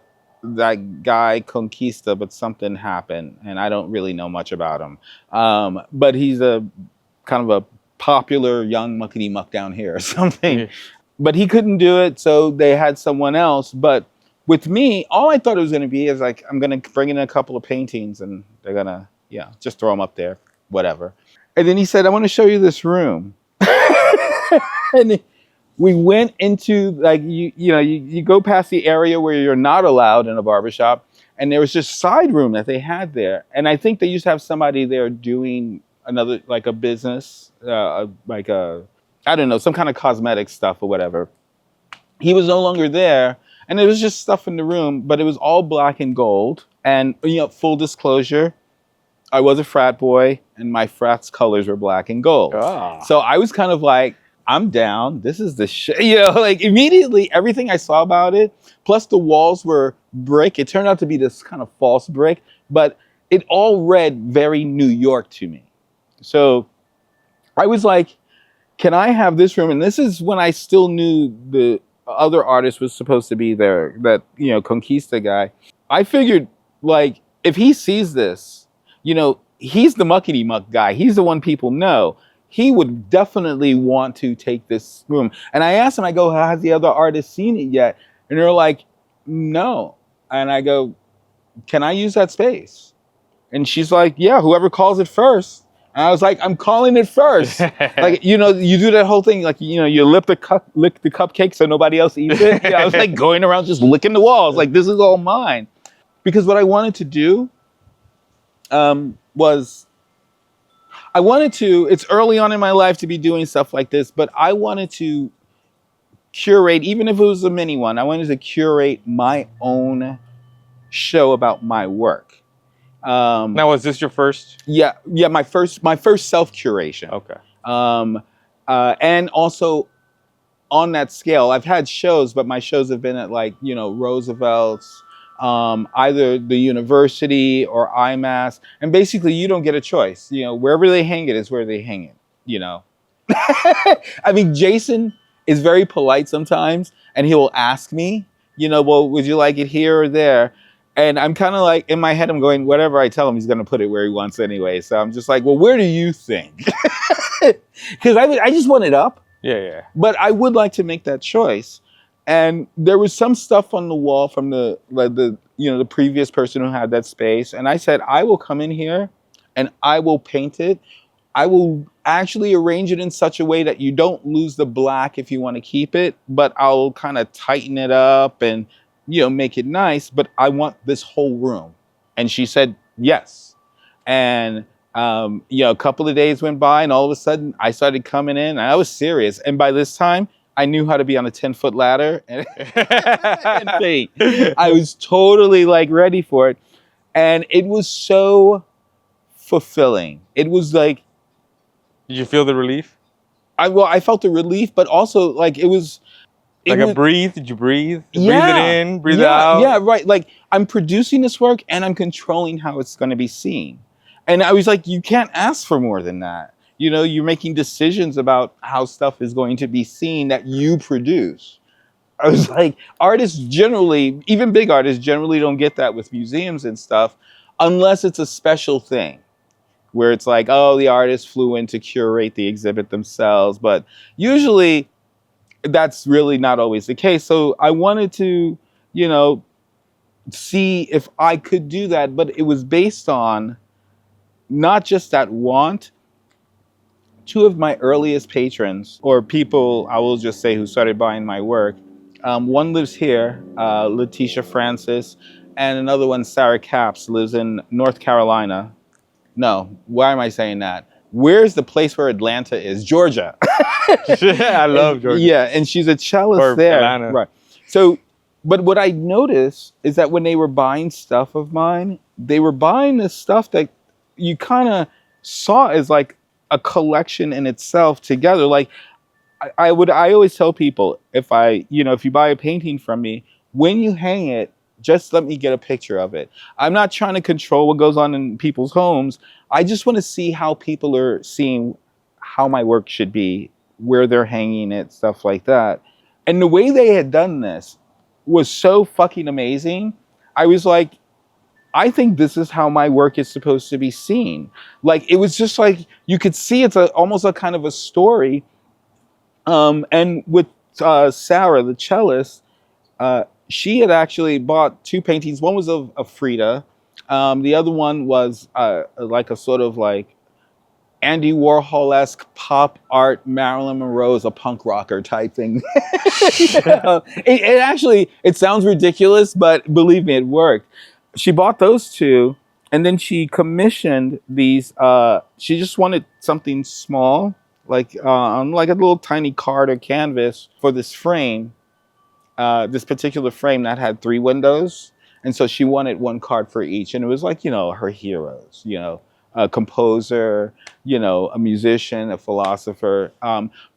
Speaker 3: guy Conquista, but something happened, and I don't really know much about him. But he's a kind of a popular young muckety-muck down here or something. Yeah. But he couldn't do it, so they had someone else. But with me, all I thought it was going to be is like, I'm going to bring in a couple of paintings, and they're going to, just throw them up there, whatever. And then he said, I want to show you this room. And we went into, like, you go past the area where you're not allowed in a barbershop, and there was just side room that they had there. And I think they used to have somebody there doing another, like a business, I don't know, some kind of cosmetic stuff or whatever. He was no longer there, and there was just stuff in the room, but it was all black and gold. And, full disclosure, I was a frat boy, and my frat's colors were black and gold. Ah. So I was kind of like, I'm down. This is the shit. Like immediately everything I saw about it, plus the walls were brick. It turned out to be this kind of false brick, but it all read very New York to me. So I was like, can I have this room? And this is when I still knew the other artist was supposed to be there, that, Conquista guy. I figured, like, if he sees this, he's the muckety-muck guy. He's the one people know. He would definitely want to take this room. And I asked him, I go, has the other artist seen it yet? And they're like, no. And I go, can I use that space? And she's like, yeah, whoever calls it first. And I was like, I'm calling it first. Like, you do that whole thing, like, you lick the cupcake so nobody else eats it. I was like going around just licking the walls. Like, this is all mine. Because what I wanted to do, it's early on in my life to be doing stuff like this, but I wanted to curate, even if it was a mini one, I wanted to curate my own show about my work.
Speaker 2: Now, was this your first?
Speaker 3: Yeah, my first self-curation.
Speaker 2: Okay.
Speaker 3: And also on that scale, I've had shows, but my shows have been at like, Roosevelt's, either the university or IMAS, and basically you don't get a choice. Wherever they hang it is where they hang it. I mean, Jason is very polite sometimes, and he will ask me, well, would you like it here or there? And I'm kind of like, in my head, I'm going, whatever I tell him, he's going to put it where he wants anyway. So I'm just like, well, where do you think? Because I just want it up.
Speaker 2: Yeah.
Speaker 3: But I would like to make that choice. And there was some stuff on the wall from the previous person who had that space. And I said, I will come in here and I will paint it. I will actually arrange it in such a way that you don't lose the black if you want to keep it, but I'll kind of tighten it up and, make it nice, but I want this whole room. And she said, yes. And, a couple of days went by and all of a sudden I started coming in and I was serious. And by this time I knew how to be on a 10-foot ladder and paint. I was totally like ready for it. And it was so fulfilling. It was like,
Speaker 2: did you feel the relief?
Speaker 3: I felt the relief, but also like it was
Speaker 2: a breathe. Did you breathe?
Speaker 3: Yeah,
Speaker 2: breathe it in, breathe it out.
Speaker 3: Yeah, right. Like I'm producing this work and I'm controlling how it's going to be seen. And I was like, you can't ask for more than that. You're making decisions about how stuff is going to be seen that you produce. I was like, artists generally, even big artists generally don't get that with museums and stuff, unless it's a special thing. Where it's like, oh, the artist flew in to curate the exhibit themselves. But usually that's really not always the case. So I wanted to, see if I could do that. But it was based on not just that want. Two of my earliest patrons, or people, I will just say, who started buying my work. One lives here, Letitia Francis, and another one, Sarah Capps, lives in North Carolina. No, why am I saying that? Where's the place where Atlanta is? Georgia.
Speaker 2: I love Georgia.
Speaker 3: Yeah, and she's a cellist
Speaker 2: or
Speaker 3: there.
Speaker 2: Atlanta.
Speaker 3: Right. So, but what I noticed is that when they were buying stuff of mine, they were buying this stuff that you kind of saw as like a collection in itself together. Like I always tell people, if you buy a painting from me, when you hang it, just let me get a picture of it. I'm not trying to control what goes on in people's homes. I just want to see how people are seeing how my work should be, where they're hanging it, stuff like that. And the way they had done this was so fucking amazing. I was like, I think this is how my work is supposed to be seen. Like, it was just like, you could see it's almost a kind of a story. And with Sarah, the cellist, she had actually bought two paintings. One was of Frida. The other one was like a sort of like Andy Warhol-esque pop art. Marilyn Monroe is a punk rocker type thing. It actually, it sounds ridiculous, but believe me, it worked. She bought those two, and then she commissioned these. She just wanted something small, like a little tiny card or canvas for this frame. This particular frame that had 3 windows. And so she wanted one card for each. And it was like, her heroes, a composer, a musician, a philosopher.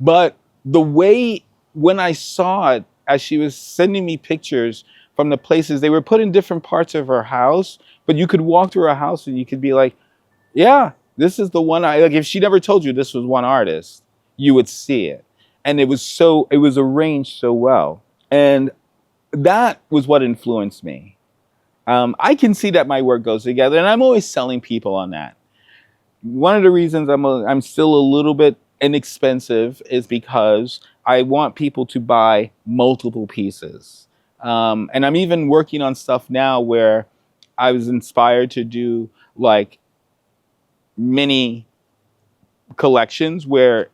Speaker 3: But the way, when I saw it, as she was sending me pictures from the places, they were put in different parts of her house, but you could walk through her house and you could be like, yeah, this is the one if she never told you this was one artist, you would see it. And it was arranged so well. And that was what influenced me. I can see that my work goes together, and I'm always selling people on that. One of the reasons I'm still a little bit inexpensive is because I want people to buy multiple pieces. And I'm even working on stuff now where I was inspired to do like mini collections where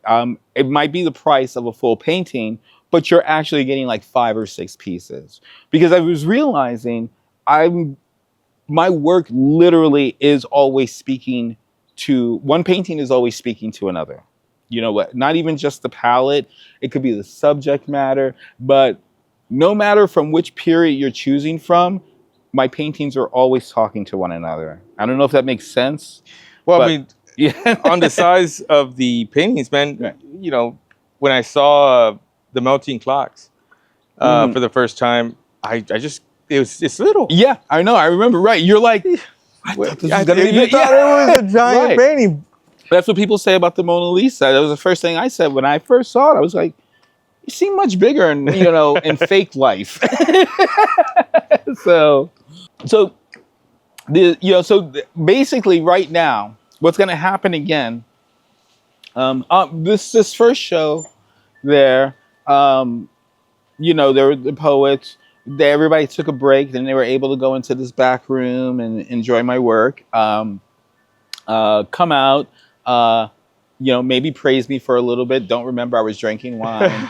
Speaker 3: it might be the price of a full painting, but you're actually getting like 5 or 6 pieces. Because I was realizing my work literally is always speaking to, one painting is always speaking to another. You know what? Not even just the palette, it could be the subject matter, but no matter from which period you're choosing from, my paintings are always talking to one another. I don't know if that makes sense.
Speaker 2: Well, I mean, yeah. On the size of the paintings, man, right. When I saw the melting clocks for the first time, I just it's little.
Speaker 3: Yeah, I know. I remember. Right. You're like, I thought this was gonna be big.
Speaker 2: You thought it was a giant painting.
Speaker 3: That's what people say about the Mona Lisa. That was the first thing I said when I first saw it. I was like, you seem much bigger in, in fake life. So basically right now, what's going to happen again, this first show there, there were the poets, everybody took a break, then they were able to go into this back room and enjoy my work, come out, maybe praise me for a little bit. Don't remember I was drinking wine.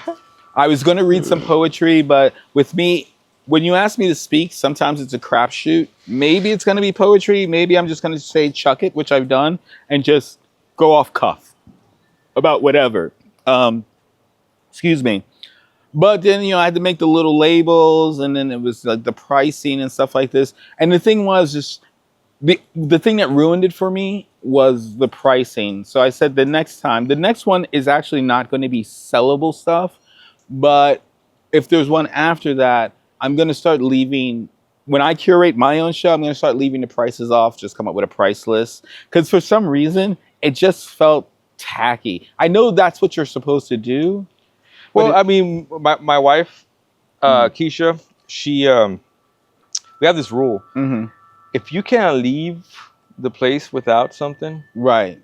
Speaker 3: I was going to read some poetry, but with me, when you ask me to speak, sometimes it's a crapshoot. Maybe it's going to be poetry. Maybe I'm just going to say chuck it, which I've done, and just go off cuff about whatever. Excuse me. But then, I had to make the little labels, and then it was like the pricing and stuff like this. And the thing was just, the thing that ruined it for me was the pricing. So I said the next one is actually not going to be sellable stuff. But if there's one after that, I'm going to start leaving, when I curate my own show, I'm going to start leaving the prices off, just come up with a price list. Because for some reason, it just felt tacky. I know that's what you're supposed to do.
Speaker 2: Well, I mean, my wife, Keisha, she, we have this rule. Mm-hmm. If you can't leave the place without something.
Speaker 3: Right.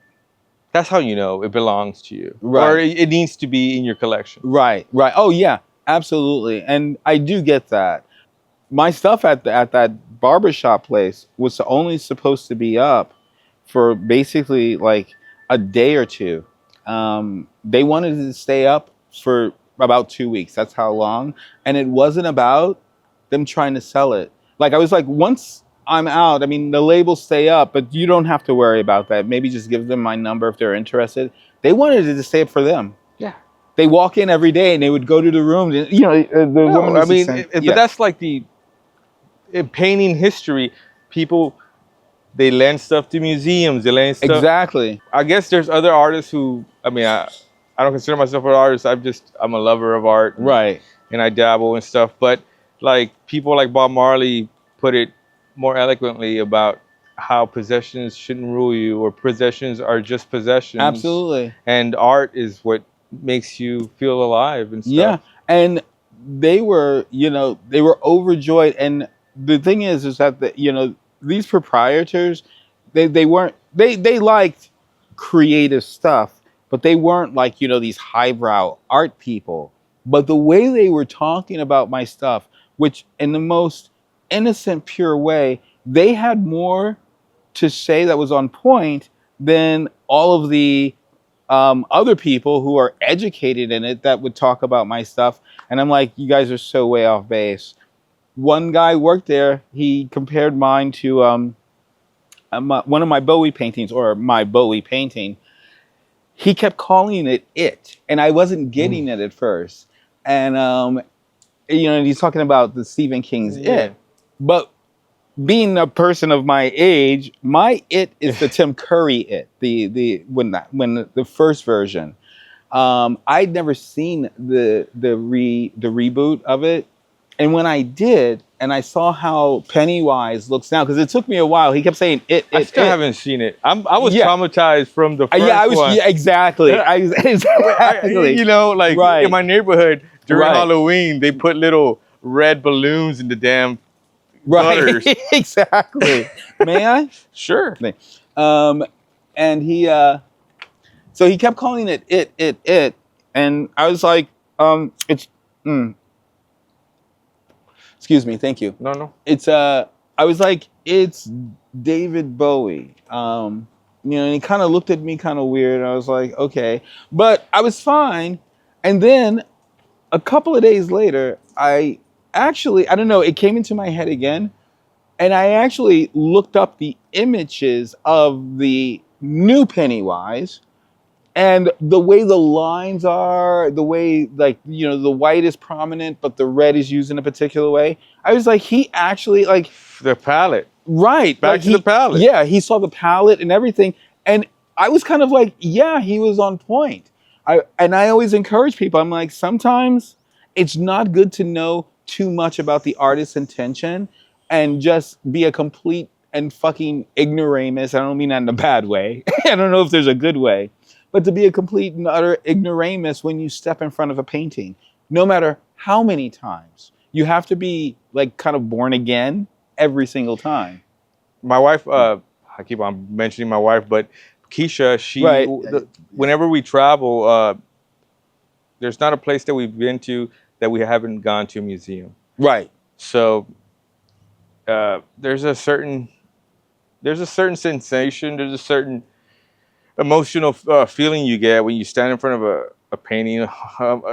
Speaker 2: That's how you know it belongs to you.
Speaker 3: Right.
Speaker 2: Or it needs to be in your collection.
Speaker 3: Right. Oh, yeah, absolutely. And I do get that. My stuff at that barbershop place was only supposed to be up for basically like a day or two. They wanted it to stay up for about 2 weeks. That's how long. And it wasn't about them trying to sell it. Like I was like, once I'm out, I mean, the labels stay up, but you don't have to worry about that. Maybe just give them my number if they're interested. They wanted it to stay up for them.
Speaker 2: Yeah.
Speaker 3: They walk in every day and they would go to the room. Woman.
Speaker 2: I mean, but that's like in painting history, people, they lend stuff to museums. They lend stuff.
Speaker 3: Exactly.
Speaker 2: I guess there's other artists who, I mean, I don't consider myself an artist. I'm a lover of art.
Speaker 3: Right.
Speaker 2: And I dabble and stuff. But like people like Bob Marley put it more eloquently about how possessions shouldn't rule you, or possessions are just possessions.
Speaker 3: Absolutely.
Speaker 2: And art is what makes you feel alive and stuff.
Speaker 3: Yeah. And they were overjoyed. And the thing is that, these proprietors, they liked creative stuff, but they weren't like, these highbrow art people. But the way they were talking about my stuff, which in the most innocent, pure way, they had more to say that was on point than all of the other people who are educated in it that would talk about my stuff. And I'm like, you guys are so way off base. One guy worked there. He compared mine to one of my Bowie paintings, or my Bowie painting. He kept calling it, and I wasn't getting it at first. And and he's talking about the Stephen King's It. But being a person of my age, my It is the Tim Curry It, when the first version. I'd never seen the reboot of it, and when I did, and I saw how Pennywise looks now, because it took me a while. He kept saying it.
Speaker 2: I still haven't seen it. I was traumatized from the first one.
Speaker 3: Yeah, exactly. Exactly.
Speaker 2: In my neighborhood during Halloween, they put little red balloons in the damn gutters.
Speaker 3: Exactly. May I?
Speaker 2: Sure.
Speaker 3: And he, so he kept calling it, and I was like, Excuse me, thank you.
Speaker 2: No.
Speaker 3: It's I was like, it's David Bowie. And he kind of looked at me kind of weird. I was like, okay, but I was fine. And then a couple of days later, I don't know, it came into my head again, and I actually looked up the images of the new Pennywise. And the way the lines are, the way, the white is prominent, but the red is used in a particular way. I was like, he actually,
Speaker 2: the palette.
Speaker 3: Right.
Speaker 2: Back to the palette.
Speaker 3: Yeah, he saw the palette and everything. And I was kind of like, yeah, he was on point. I always encourage people. I'm like, sometimes it's not good to know too much about the artist's intention and just be a complete and fucking ignoramus. I don't mean that in a bad way. I don't know if there's a good way, but to be a complete and utter ignoramus when you step in front of a painting, no matter how many times. You have to be like kind of born again every single time.
Speaker 2: My wife, I keep on mentioning my wife, but Keisha, whenever we travel, there's not a place that we've been to that we haven't gone to a museum.
Speaker 3: Right.
Speaker 2: So there's a certain sensation, there's a certain emotional feeling you get when you stand in front of a painting.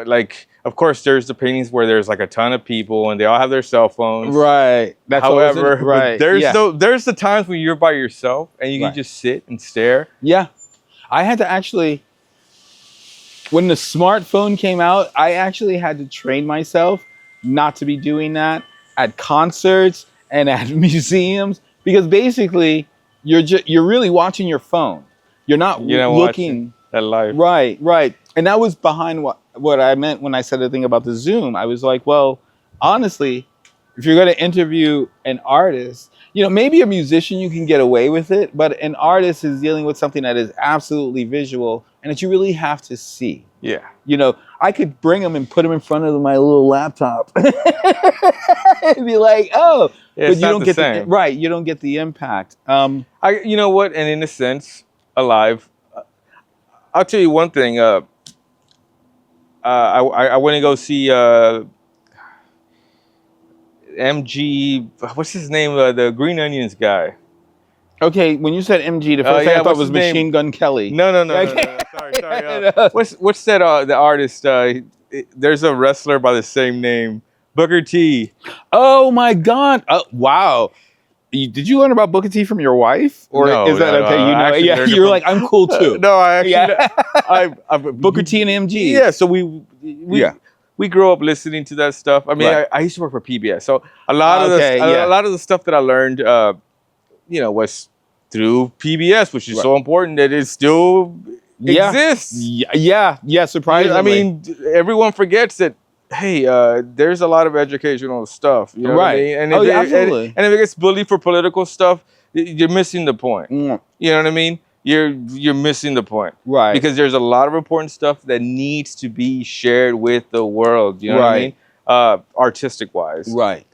Speaker 2: Like, of course, there's the paintings where there's like a ton of people and they all have their cell phones.
Speaker 3: Right.
Speaker 2: However, there's the times when you're by yourself and you can just sit and stare.
Speaker 3: Yeah. I had to actually, when the smartphone came out, I actually had to train myself not to be doing that at concerts and at museums, because basically you're really watching your phone. You're not looking
Speaker 2: at life.
Speaker 3: Right. And that was behind what I meant when I said the thing about the Zoom. I was like, well, honestly, if you're going to interview an artist, maybe a musician, you can get away with it, but an artist is dealing with something that is absolutely visual and that you really have to see.
Speaker 2: Yeah.
Speaker 3: I could bring them and put them in front of my little laptop and be like, oh,
Speaker 2: yeah,
Speaker 3: but you don't get
Speaker 2: same.
Speaker 3: You don't get the impact.
Speaker 2: You know what? And in a sense, alive, I'll tell you one thing. I went to go see MG. What's his name? The Green Onions guy.
Speaker 3: Okay, when you said MG, the first thing I thought was Machine Gun Kelly.
Speaker 2: No. Sorry. What's that? The artist? There's a wrestler by the same name, Booker T.
Speaker 3: Oh my God! Wow. Did you learn about Booker T from your wife, or is that okay? You're like, I'm cool too.
Speaker 2: No, I actually,
Speaker 3: Booker T and MG.
Speaker 2: Yeah, so we grew up listening to that stuff. I mean, I used to work for PBS, so a lot of the stuff that I learned, was through PBS, which is so important that it still exists.
Speaker 3: Yeah, surprisingly.
Speaker 2: I mean, everyone forgets that. Hey, there's a lot of educational stuff, you know what I mean? And
Speaker 3: absolutely.
Speaker 2: And if it gets bullied for political stuff, you're missing the point. You know what I mean? You're missing the point,
Speaker 3: right?
Speaker 2: Because there's a lot of important stuff that needs to be shared with the world. You know what I mean? Artistic wise,
Speaker 3: right?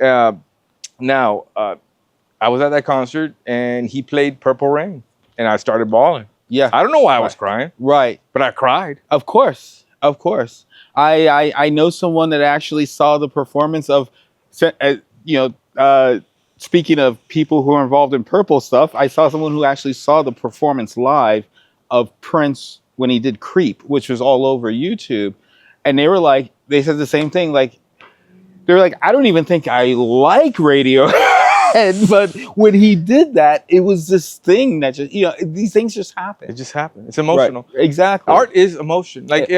Speaker 2: Now, I was at that concert and he played Purple Rain, and I started bawling.
Speaker 3: Yeah,
Speaker 2: I don't know why I was crying.
Speaker 3: Right,
Speaker 2: but I cried.
Speaker 3: Of course. I know someone that actually saw the performance of, speaking of people who are involved in purple stuff, I saw someone who actually saw the performance live of Prince when he did Creep, which was all over YouTube. And they said the same thing. Like, they're like, I don't even think I like Radiohead, but when he did that, it was this thing that just, these things just happen.
Speaker 2: It just happened. It's emotional.
Speaker 3: Right. Exactly.
Speaker 2: Art is emotion. Like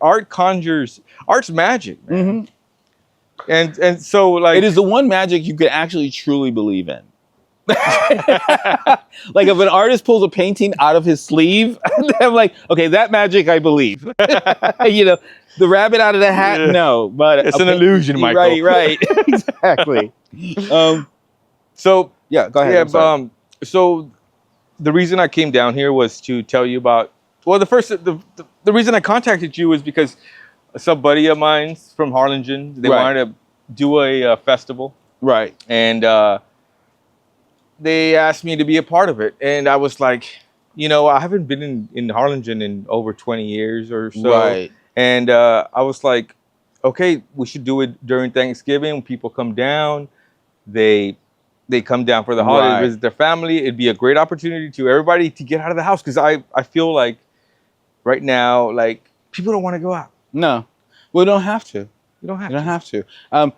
Speaker 2: art conjures. Art's magic, man. Mm-hmm. And so, like,
Speaker 3: it is the one magic you could actually truly believe in. Like, if an artist pulls a painting out of his sleeve, I'm like, okay, that magic I believe. The rabbit out of the hat, no, but
Speaker 2: it's an illusion, Michael.
Speaker 3: Right, exactly.
Speaker 2: So
Speaker 3: yeah, go ahead.
Speaker 2: Yeah, so the reason I came down here was to tell you about. Well, the reason I contacted you was because some buddy of mine from Harlingen, they wanted to do a festival.
Speaker 3: Right.
Speaker 2: And they asked me to be a part of it. And I was like, I haven't been in Harlingen in over 20 years or so. Right. And I was like, okay, we should do it during Thanksgiving when people come down. They come down for the holiday, visit their family. It'd be a great opportunity to everybody to get out of the house. Because I feel like right now, like, people don't want to go out.
Speaker 3: No. Well, you don't have to.
Speaker 2: You don't
Speaker 3: have to.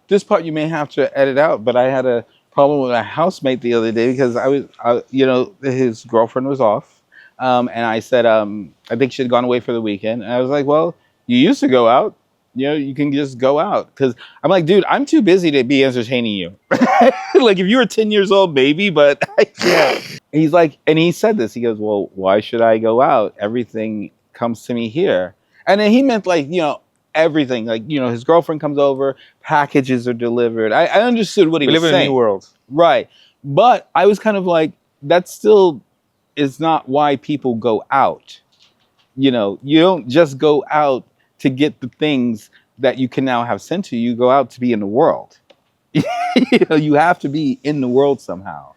Speaker 3: This part you may have to edit out, but I had a problem with a housemate the other day because his girlfriend was off. And I said, I think she had gone away for the weekend. And I was like, well, you used to go out. You can just go out. Because I'm like, dude, I'm too busy to be entertaining you. Like, if you were 10 years old, maybe, but I can't. He's like, and he said this. He goes, well, why should I go out? Everything comes to me here. And then he meant like, everything. Like, you know, his girlfriend comes over, packages are delivered. I understood what he was saying.
Speaker 2: We live in a new world.
Speaker 3: Right. But I was kind of like, that still is not why people go out. You know, you don't just go out to get the things that you can now have sent to you. You go out to be in the world. You know, you have to be in the world somehow.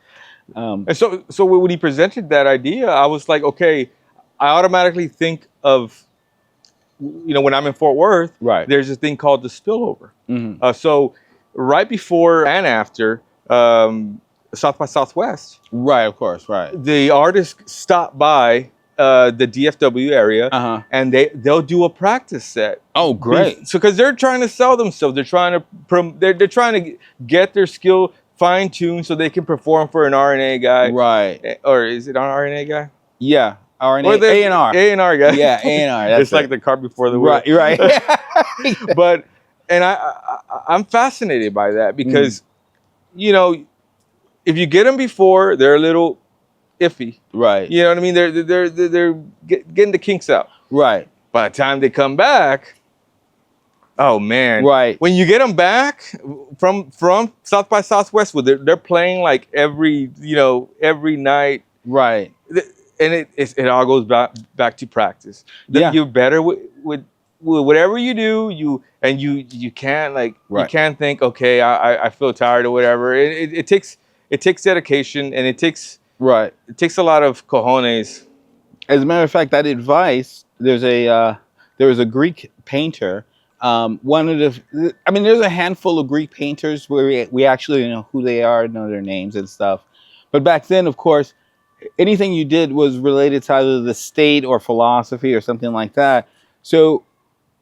Speaker 2: And so when he presented that idea, I was like, okay, I automatically think of, you know, when I'm in Fort Worth,
Speaker 3: right,
Speaker 2: there's a thing called the spillover.
Speaker 3: Mm-hmm.
Speaker 2: So right before and after South by Southwest,
Speaker 3: right, of course, right,
Speaker 2: the artists stop by the DFW area, and they'll do a practice set.
Speaker 3: Oh, great!
Speaker 2: So because they're trying to sell themselves, they're trying to get their skill fine-tuned so they can perform for an RNA guy.
Speaker 3: Right.
Speaker 2: Or is it an RNA guy?
Speaker 3: Yeah. RNA, A&R.
Speaker 2: A&R guy.
Speaker 3: Yeah, A&R.
Speaker 2: It's like the cart before the wheel.
Speaker 3: Right.
Speaker 2: But, and I'm fascinated by that because, you know, if you get them before, they're a little iffy.
Speaker 3: Right.
Speaker 2: You know what I mean? They're getting the kinks out.
Speaker 3: Right.
Speaker 2: By the time they come back, oh man!
Speaker 3: Right.
Speaker 2: When you get them back from South by Southwest, where they're playing like every night.
Speaker 3: Right.
Speaker 2: And it all goes back to practice.
Speaker 3: Yeah.
Speaker 2: You're better with whatever you do. You can't you can't think, okay, I feel tired or whatever. It takes dedication, and it takes a lot of cojones.
Speaker 3: As a matter of fact, that advice, there was a Greek painter. There's a handful of Greek painters where we actually know who they are, know their names and stuff. But back then, of course, anything you did was related to either the state or philosophy or something like that. So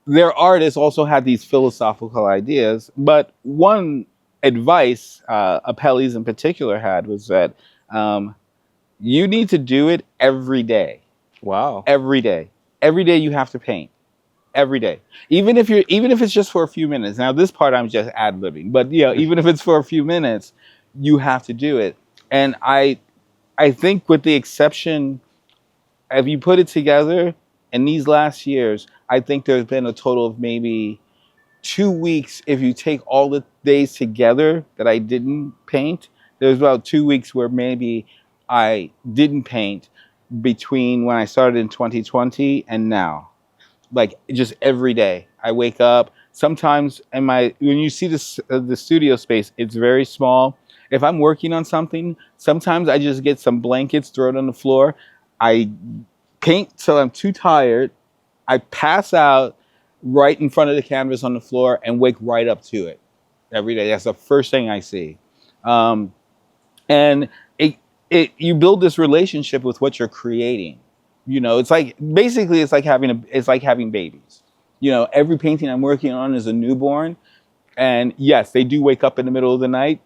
Speaker 3: their artists also had these philosophical ideas. But one advice Apelles in particular had was that you need to do it every day.
Speaker 2: Wow.
Speaker 3: Every day. Every day you have to paint. Every day, even if it's just for a few minutes. Now, this part I'm just ad-libbing, but you know, even if it's for a few minutes, you have to do it. And I think, with the exception, if you put it together in these last years, I think there's been a total of maybe 2 weeks. If you take all the days together that I didn't paint, there's about 2 weeks where maybe I didn't paint between when I started in 2020 and now. Like, just every day I wake up. Sometimes when you see the studio space, it's very small. If I'm working on something, sometimes I just get some blankets, throw it on the floor. I paint till I'm too tired. I pass out right in front of the canvas on the floor and wake right up to it every day. That's the first thing I see. And you build this relationship with what you're creating. You know, it's like having babies. You know, every painting I'm working on is a newborn. And yes, they do wake up in the middle of the night.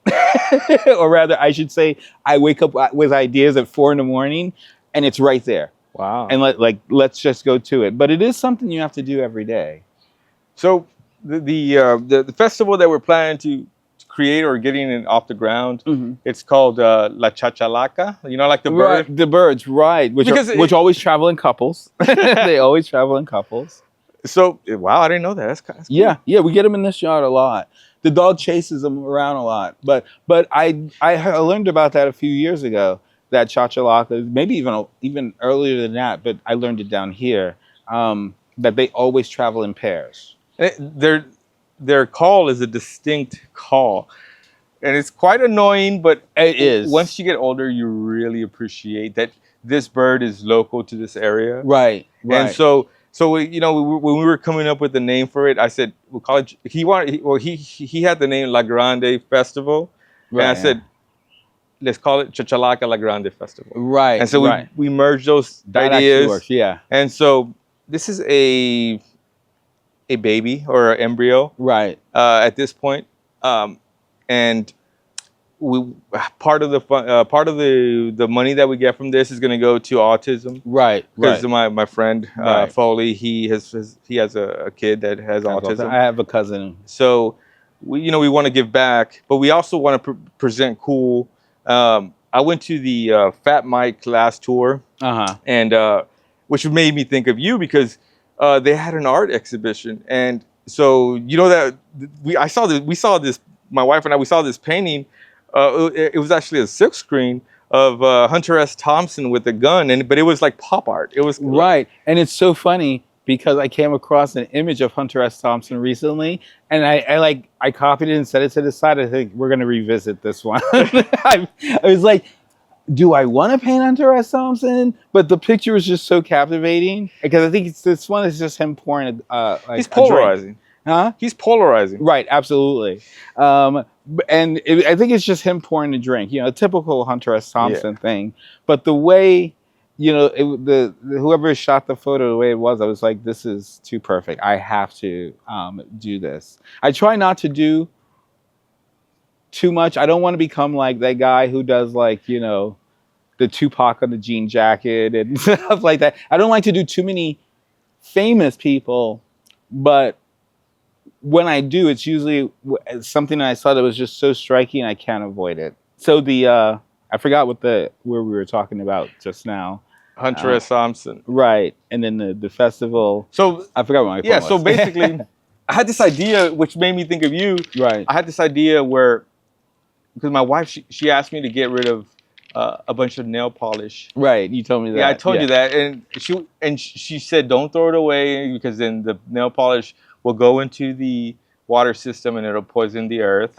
Speaker 3: Or rather, I should say, I wake up with ideas at 4 a.m. and it's right there.
Speaker 2: Wow.
Speaker 3: And let's just go to it. But it is something you have to do every day.
Speaker 2: So the festival that we're planning to create or getting it off the ground, it's called La Chachalaca. You know, like the bird?
Speaker 3: Right, the birds, right. Which always travel in couples. They always travel in couples.
Speaker 2: So, wow, I didn't know that. That's cool.
Speaker 3: Yeah, we get them in this yard a lot. The dog chases them around a lot. But I learned about that a few years ago, that Chachalaca, maybe even earlier than that, but I learned it down here, that they always travel in pairs.
Speaker 2: Their call is a distinct call. And it's quite annoying, but
Speaker 3: it is.
Speaker 2: Once you get older, you really appreciate that this bird is local to this area.
Speaker 3: Right.
Speaker 2: And so you know, when we were coming up with the name for it, I said we'll call it. He had the name La Grande Festival, right, and I said, let's call it Chachalaca La Grande Festival.
Speaker 3: Right.
Speaker 2: And so we merged those ideas. Works,
Speaker 3: yeah.
Speaker 2: And so this is a baby or an embryo,
Speaker 3: right?
Speaker 2: At this point, and part of the money that we get from this is going to go to autism,
Speaker 3: right?
Speaker 2: Because my friend Foley, he has a kid that has autism.
Speaker 3: I have a cousin.
Speaker 2: So we want to give back, but we also want to present cool. I went to the Fat Mike last tour, and which made me think of you because they had an art exhibition, and so you know that we saw this, my wife and I, we saw this painting. It was actually a silk screen of Hunter S. Thompson with a gun, but it was like pop art. It was
Speaker 3: right, and it's so funny because I came across an image of Hunter S. Thompson recently, and I copied it and set it to the side. I think we're gonna revisit this one. I was like, do I want to paint Hunter S. Thompson? But the picture was just so captivating because I think this one is just him pouring
Speaker 2: he's polarizing.
Speaker 3: Huh?
Speaker 2: He's polarizing.
Speaker 3: Right, absolutely. I think it's just him pouring a drink, a typical Hunter S. Thompson thing. But the way, whoever shot the photo, the way it was, I was like, this is too perfect. I have to do this. I try not to do too much. I don't want to become like that guy who does the Tupac on the jean jacket and stuff like that. I don't like to do too many famous people, but when I do, it's usually something that I saw that was just so striking I can't avoid it. So I forgot where we were talking about just now.
Speaker 2: Hunter S. Thompson.
Speaker 3: Right. And then the festival. So I forgot what my point was.
Speaker 2: So basically I had this idea which made me think of you.
Speaker 3: Right.
Speaker 2: I had this idea because my wife, she asked me to get rid of a bunch of nail polish.
Speaker 3: Right. You told me that.
Speaker 2: Yeah, I told you that. And she said, don't throw it away because then the nail polish will go into the water system and it'll poison the earth.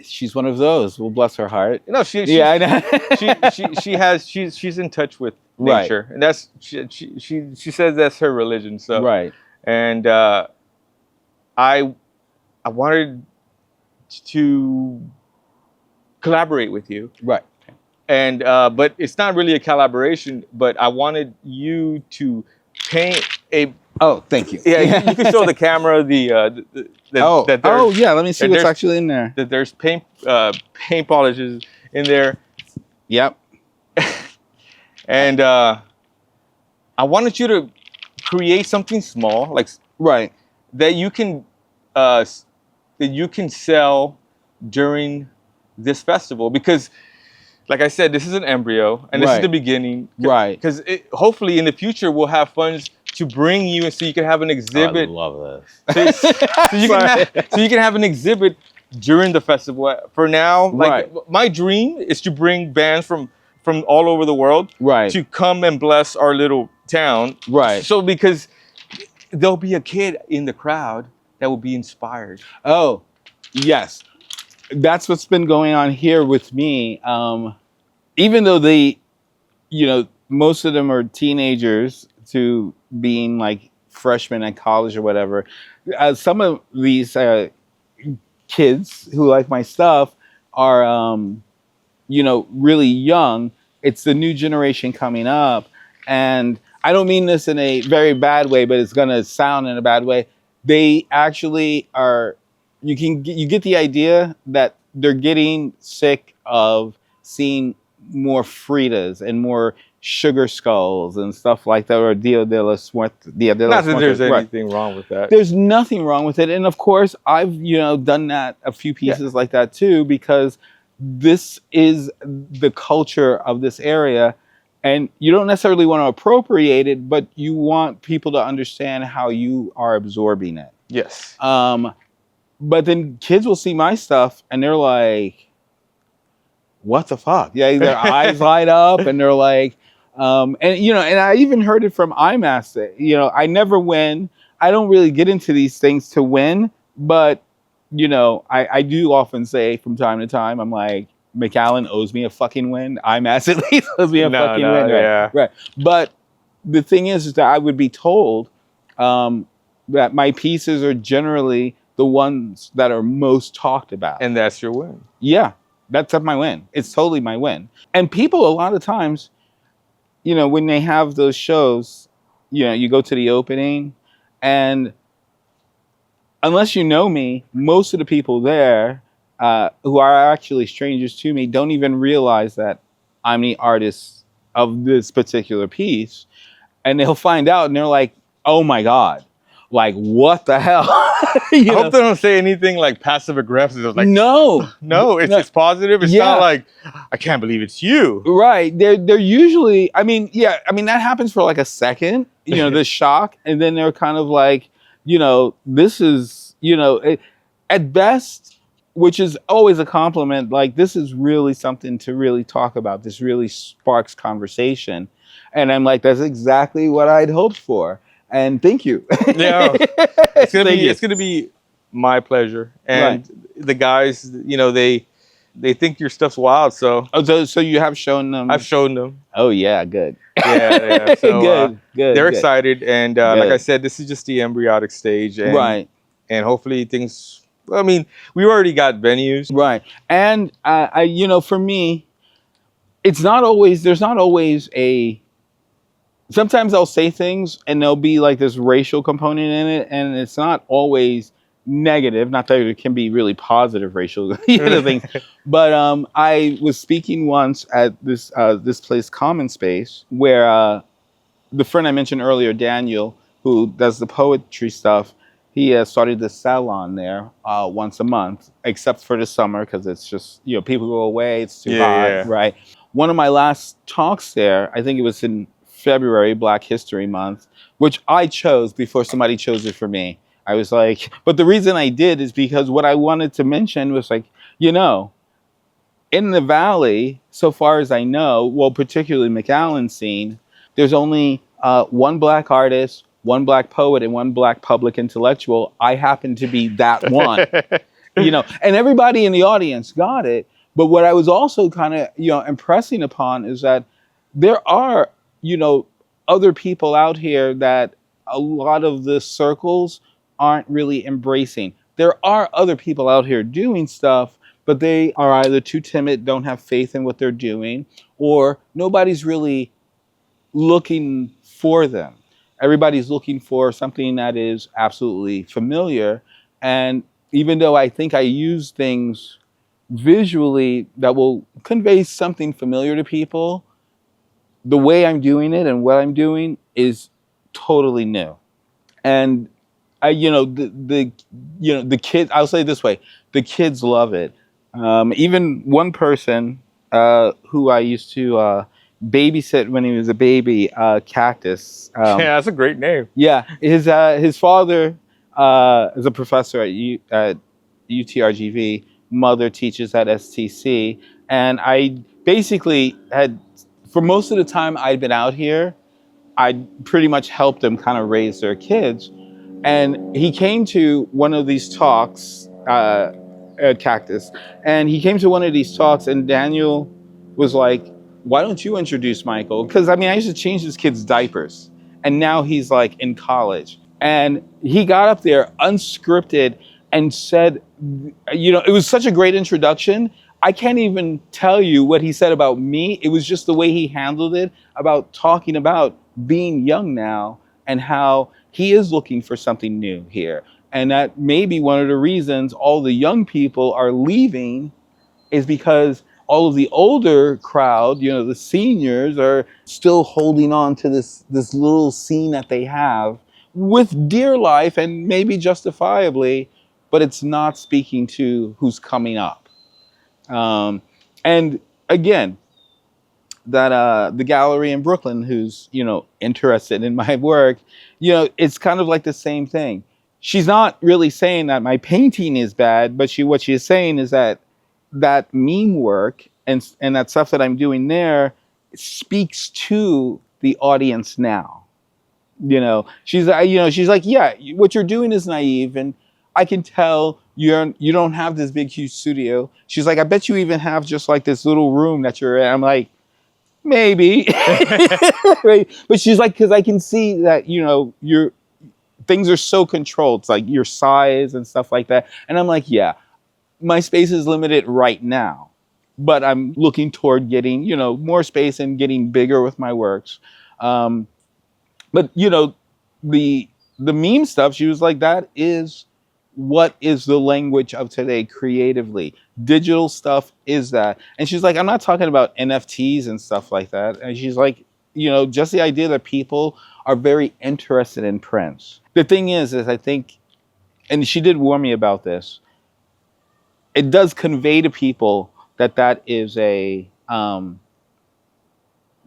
Speaker 3: She's one of those. Well, bless her heart.
Speaker 2: No, she's in touch with nature, and that's she says that's her religion. So
Speaker 3: right,
Speaker 2: and I wanted to collaborate with you,
Speaker 3: right,
Speaker 2: and but it's not really a collaboration. But I wanted you to paint a.
Speaker 3: Oh, thank you.
Speaker 2: Yeah, you can show the camera yeah,
Speaker 3: let me see what's actually in there.
Speaker 2: That there's paint polishes in there.
Speaker 3: Yep.
Speaker 2: And I wanted you to create something small,
Speaker 3: right,
Speaker 2: that you can sell during this festival, because like I said, this is an embryo and this is the beginning.
Speaker 3: Right.
Speaker 2: Because hopefully in the future we'll have funds to bring you, so you can have an exhibit.
Speaker 3: I love this.
Speaker 2: So you can have an exhibit during the festival. For now, my dream is to bring bands from all over the world to come and bless our little town.
Speaker 3: Right.
Speaker 2: So because there'll be a kid in the crowd that will be inspired.
Speaker 3: Oh, yes. That's what's been going on here with me. Even though most of them are teenagers to being like freshmen at college or whatever, some of these kids who like my stuff are, really young. It's the new generation coming up. And I don't mean this in a very bad way, but it's going to sound in a bad way. They actually are, you get the idea that they're getting sick of seeing more Fritas and more sugar skulls and stuff like that, or Dia de la Suerte.
Speaker 2: Not that there's anything wrong with that.
Speaker 3: There's nothing wrong with it. And of course, I've, done that, a few pieces like that too, because this is the culture of this area. And you don't necessarily want to appropriate it, but you want people to understand how you are absorbing it.
Speaker 2: Yes.
Speaker 3: But then kids will see my stuff and they're like, what the fuck? Yeah, their eyes light up and they're like, and I even heard it from IMAS. I never win. I don't really get into these things to win, but I do often say from time to time, I'm like, McAllen owes me a fucking win. IMAS at least owes me a fucking win.
Speaker 2: Yeah.
Speaker 3: Right. But the thing is that I would be told that my pieces are generally the ones that are most talked about.
Speaker 2: And that's your win.
Speaker 3: Yeah. That's my win. It's totally my win. And people, a lot of times, when they have those shows, you go to the opening, and unless you know me, most of the people there who are actually strangers to me don't even realize that I'm the artist of this particular piece. And they'll find out and they're like, oh my God, like, what the hell?
Speaker 2: I hope they don't say anything like passive aggressive. Like,
Speaker 3: no,
Speaker 2: it's positive. It's not like, I can't believe it's you.
Speaker 3: Right. They're usually, that happens for like a second, the shock. And then they're kind of like, this is, at best, which is always a compliment, like this is really something to really talk about. This really sparks conversation. And I'm like, that's exactly what I'd hoped for. And thank you.
Speaker 2: Yeah, it's gonna be my pleasure. And the guys, they think your stuff's wild. So
Speaker 3: so you have shown them?
Speaker 2: I've shown them.
Speaker 3: Oh yeah, good.
Speaker 2: Yeah. So
Speaker 3: good.
Speaker 2: They're excited, and like I said, this is just the embryonic stage, and and hopefully things. I mean, we already got venues,
Speaker 3: right? And for me, it's not always. There's not always a. Sometimes I'll say things and there'll be like this racial component in it, and it's not always negative. Not that it can be really positive racial things, but I was speaking once at this place, Common Space, where the friend I mentioned earlier, Daniel, who does the poetry stuff, he started this salon there once a month, except for the summer because it's just people go away, it's too hot, right? One of my last talks there, I think it was in February, Black History Month, which I chose before somebody chose it for me. I was like, but the reason I did is because what I wanted to mention was like, in the Valley, so far as I know, well, particularly McAllen scene, there's only one Black artist, one Black poet, and one Black public intellectual. I happen to be that one, and everybody in the audience got it. But what I was also kind of, impressing upon is that there are, other people out here that a lot of the circles aren't really embracing. There are other people out here doing stuff, but they are either too timid, don't have faith in what they're doing, or nobody's really looking for them. Everybody's looking for something that is absolutely familiar. And even though I think I use things visually that will convey something familiar to people, the way I'm doing it and what I'm doing is totally new. And the kids, I'll say it this way, the kids love it. Even one person who I used to babysit when he was a baby, Cactus.
Speaker 2: Yeah, that's a great name.
Speaker 3: Yeah, his father is a professor at UTRGV. Mother teaches at STC, and I basically had, for most of the time I'd been out here, I pretty much helped them kind of raise their kids. And he came to one of these talks at Cactus, and he came to one of these talks, and Daniel was like, why don't you introduce Michael? Because I used to change this kid's diapers, and now he's like in college. And he got up there unscripted and said, it was such a great introduction. I can't even tell you what he said about me. It was just the way he handled it, about talking about being young now and how he is looking for something new here. And that may be one of the reasons all the young people are leaving, is because all of the older crowd, the seniors, are still holding on to this little scene that they have with dear life and maybe justifiably, but it's not speaking to who's coming up. And again, that the gallery in Brooklyn, who's interested in my work, it's kind of like the same thing. She's not really saying that my painting is bad, but what she is saying is that meme work and that stuff that I'm doing there speaks to the audience now. She's like, yeah, what you're doing is naive, and I can tell you don't have this big huge studio. She's like, I bet you even have just like this little room that you're in. I'm like, maybe. Right? But she's like, because I can see that your things are so controlled. It's like your size and stuff like that. And I'm like, yeah, my space is limited right now, but I'm looking toward getting more space and getting bigger with my works. But the meme stuff, she was like, that is what is the language of today creatively. Digital stuff is that. And she's like, I'm not talking about NFTs and stuff like that. And she's like, just the idea that people are very interested in prints. The thing is I think, and she did warn me about this, it does convey to people that is a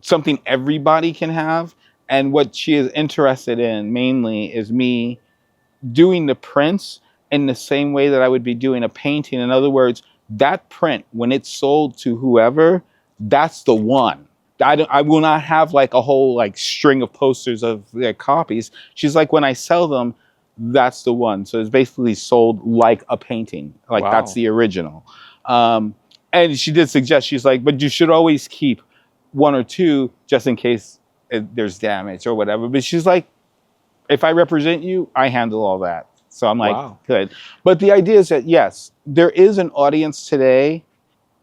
Speaker 3: something everybody can have. And what she is interested in mainly is me doing the prints in the same way that I would be doing a painting. In other words, that print, when it's sold to whoever, that's the one. I will not have like a whole like string of posters of their copies. She's like, when I sell them, that's the one. So it's basically sold like a painting. Like that's the original. And she did suggest, she's like, but you should always keep one or two just in case there's damage or whatever. But she's like, if I represent you, I handle all that. So I'm like, good. But the idea is that, yes, there is an audience today.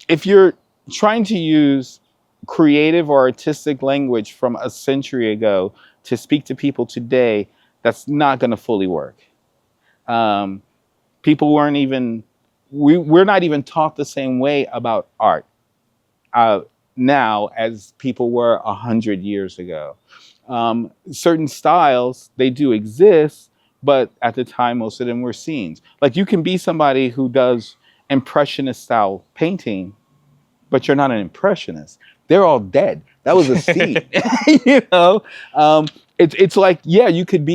Speaker 3: If you're trying to use creative or artistic language from a century ago to speak to people today, that's not going to fully work. People weren't even, we're not even taught the same way about art now as people were 100 years ago. Certain styles, they do exist, but at the time, most of them were scenes. Like you can be somebody who does impressionist style painting, but you're not an impressionist. They're all dead. That was a scene. You know, it's like, yeah, you can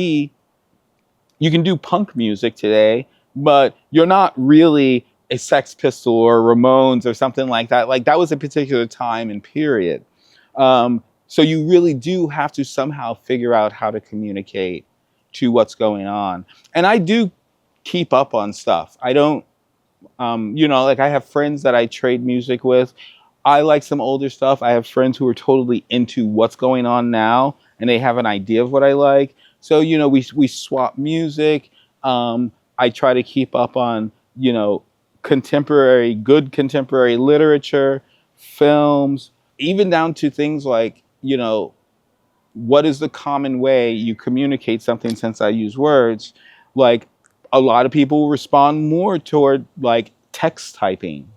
Speaker 3: do punk music today, but you're not really a Sex Pistol or Ramones or something like that. Like that was a particular time and period. So you really do have to somehow figure out how to communicate to what's going on. And I do keep up on stuff. I don't, you know, like I have friends that I trade music with. I like some older stuff. I have friends who are totally into what's going on now, and they have an idea of what I like. So, you know, we swap music. I try to keep up on, you know, good contemporary literature, films, even down to things like, you know, what is the common way you communicate something, since I use words? Like a lot of people respond more toward like text typing,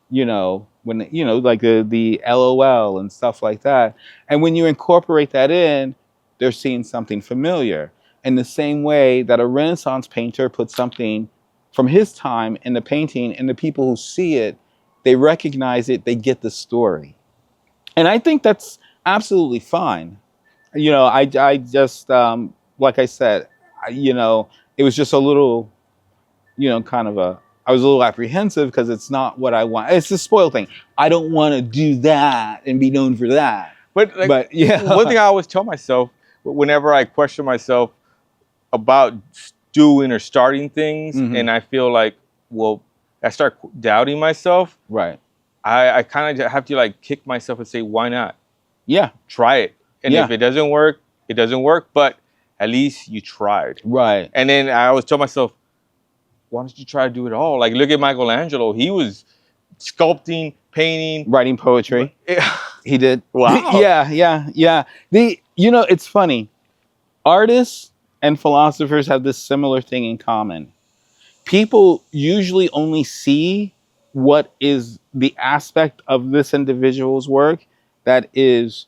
Speaker 3: you know, when, you know, like the LOL and stuff like that. And when you incorporate that in, they're seeing something familiar. In the same way that a Renaissance painter put something from his time in the painting, and the people who see it, they recognize it, they get the story. And I think that's absolutely fine. You know, I just, like I said, you know, it was just a little, you know, I was a little apprehensive because it's not what I want. It's the spoiled thing. I don't want to do that and be known for that.
Speaker 2: But yeah, one thing I always tell myself whenever I question myself about doing or starting things, and I feel like, well, I start doubting myself.
Speaker 3: Right.
Speaker 2: I kind of have to like kick myself and say, why not?
Speaker 3: Yeah.
Speaker 2: Try it. And if it doesn't work, it doesn't work. But at least you tried.
Speaker 3: Right.
Speaker 2: And then I always tell myself, why don't you try to do it all? Like, look at Michelangelo. He was sculpting, painting,
Speaker 3: writing poetry. He did.
Speaker 2: Wow.
Speaker 3: Yeah. You know, it's funny. Artists and philosophers have this similar thing in common. People usually only see what is the aspect of this individual's work that is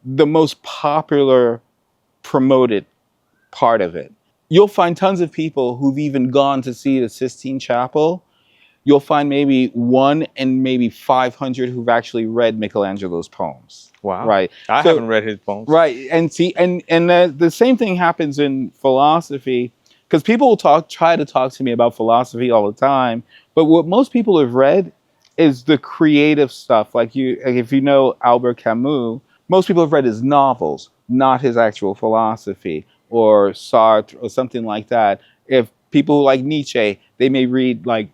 Speaker 3: the most popular, promoted part of it. You'll find tons of people who've even gone to see the Sistine Chapel. You'll find maybe 1 in maybe 500 who've actually read Michelangelo's poems.
Speaker 2: Wow.
Speaker 3: Right.
Speaker 2: I haven't read his poems.
Speaker 3: Right. And see, and the same thing happens in philosophy, because people will try to talk to me about philosophy all the time. But what most people have read is the creative stuff. Like if you know Albert Camus, most people have read his novels, not his actual philosophy, or Sartre or something like that. If people like Nietzsche, they may read like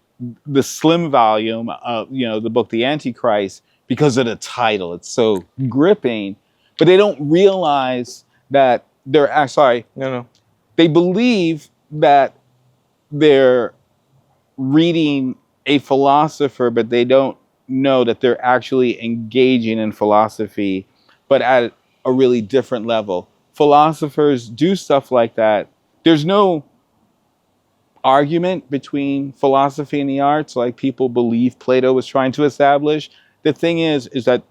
Speaker 3: the slim volume of, you know, the book The Antichrist because of the title. It's so gripping, but they don't realize that they believe that they're reading a philosopher, but they don't know that they're actually engaging in philosophy, but at a really different level. Philosophers do stuff like that. There's no argument between philosophy and the arts like people believe Plato was trying to establish. The thing is that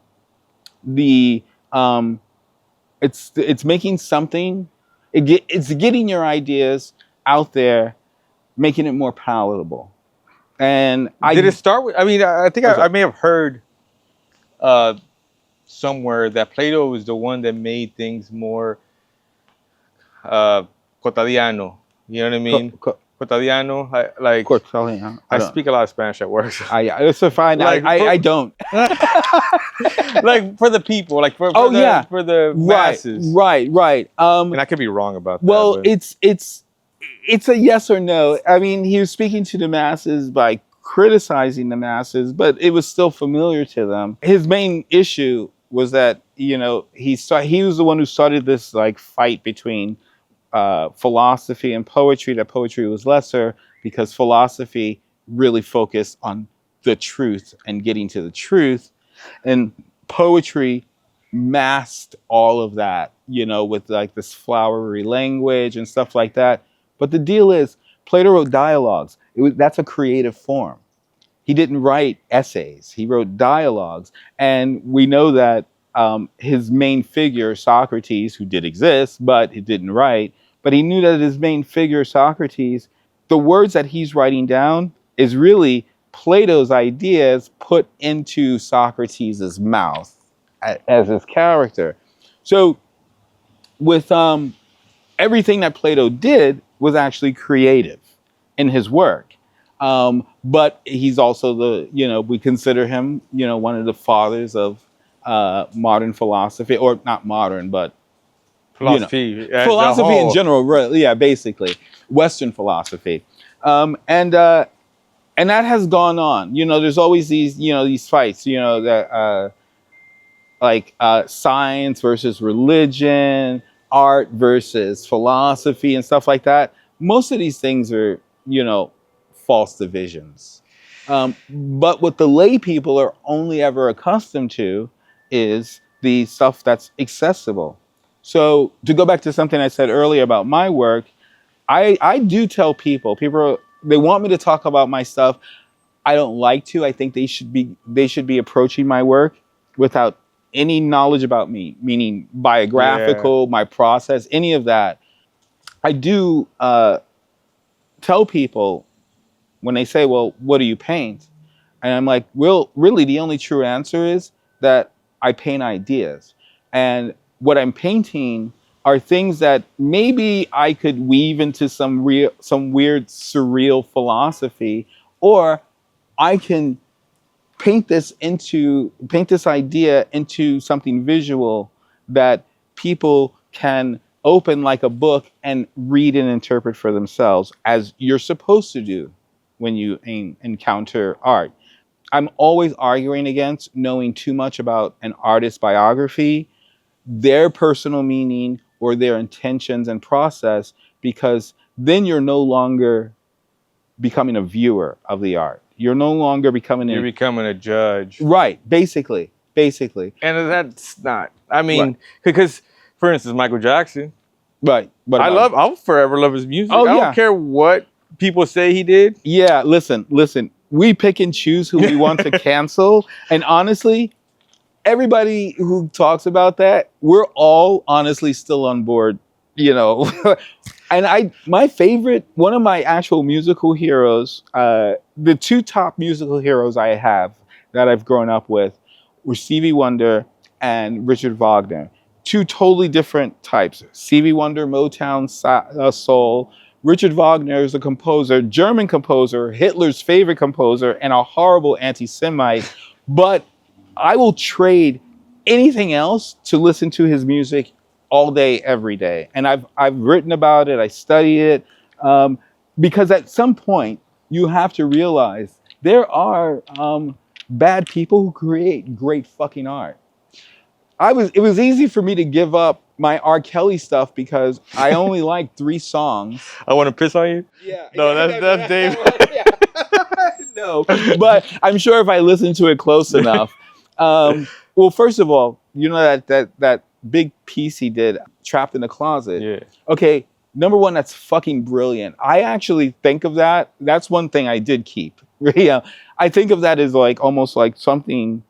Speaker 3: it's making something, it's getting your ideas out there, making it more palatable. And
Speaker 2: did it start with? I mean, I think I may have heard somewhere that Plato was the one that made things more quotidiano, You know what I mean? Cotidiano. I speak a lot of Spanish at work. So.
Speaker 3: It's so fine. I don't.
Speaker 2: Like for the people, like for the masses.
Speaker 3: Right.
Speaker 2: And I could be wrong about that.
Speaker 3: Well, it's a yes or no. I mean, he was speaking to the masses by criticizing the masses, but it was still familiar to them. His main issue was that, you know, he was the one who started this like fight between philosophy and poetry, that poetry was lesser because philosophy really focused on the truth and getting to the truth, and poetry masked all of that, you know, with like this flowery language and stuff like that. But the deal is, Plato wrote dialogues. That's a creative form. He didn't write essays. He wrote dialogues. And we know that his main figure, Socrates, who did exist, but he didn't write, but he knew that his main figure, Socrates, the words that he's writing down is really Plato's ideas put into Socrates' mouth as his character. So with everything that Plato did was actually creative in his work. But he's also we consider him, one of the fathers of modern philosophy, or not modern, but
Speaker 2: philosophy
Speaker 3: in general, really, yeah, basically Western philosophy. And that has gone on. There's always these fights, that science versus religion, art versus philosophy and stuff like that. Most of these things are, false divisions. But what the lay people are only ever accustomed to is the stuff that's accessible. So to go back to something I said earlier about my work, I do tell people they want me to talk about my stuff. I don't like to. I think they should be approaching my work without any knowledge about me, meaning biographical, my process, any of that. I do tell people when they say, well, what do you paint? And I'm like, well, really, the only true answer is that I paint ideas. And what I'm painting are things that maybe I could weave into some weird, surreal philosophy, or I can paint this idea into something visual that people can open like a book and read and interpret for themselves, as you're supposed to do when you encounter art. I'm always arguing against knowing too much about an artist's biography, their personal meaning, or their intentions and process, because then you're no longer becoming a viewer of the art. You're no longer becoming
Speaker 2: You're becoming a judge.
Speaker 3: Right, basically.
Speaker 2: And that's not, because, for instance, Michael Jackson.
Speaker 3: Right. But
Speaker 2: I'll forever love his music. I don't care what people say he did.
Speaker 3: Yeah, listen. We pick and choose who we want to cancel. And honestly, everybody who talks about that, we're all honestly still on board, And one of my actual musical heroes, the two top musical heroes I have that I've grown up with were Stevie Wonder and Richard Wagner. Two totally different types. Stevie Wonder, Motown, soul. Richard Wagner is a composer, German composer, Hitler's favorite composer, and a horrible anti-Semite. But I will trade anything else to listen to his music all day, every day. And I've written about it, I study it, because at some point you have to realize there are bad people who create great fucking art. It was easy for me to give up my R. Kelly stuff because I only like 3 songs.
Speaker 2: I Want to Piss on You?
Speaker 3: Yeah.
Speaker 2: No, that's Dave.
Speaker 3: No, but I'm sure if I listen to it close enough. Well, first of all, that big piece he did, Trapped in the Closet.
Speaker 2: Yeah.
Speaker 3: Okay, number one, that's fucking brilliant. I actually think of that. That's one thing I did keep. Yeah, I think of that as like almost like something,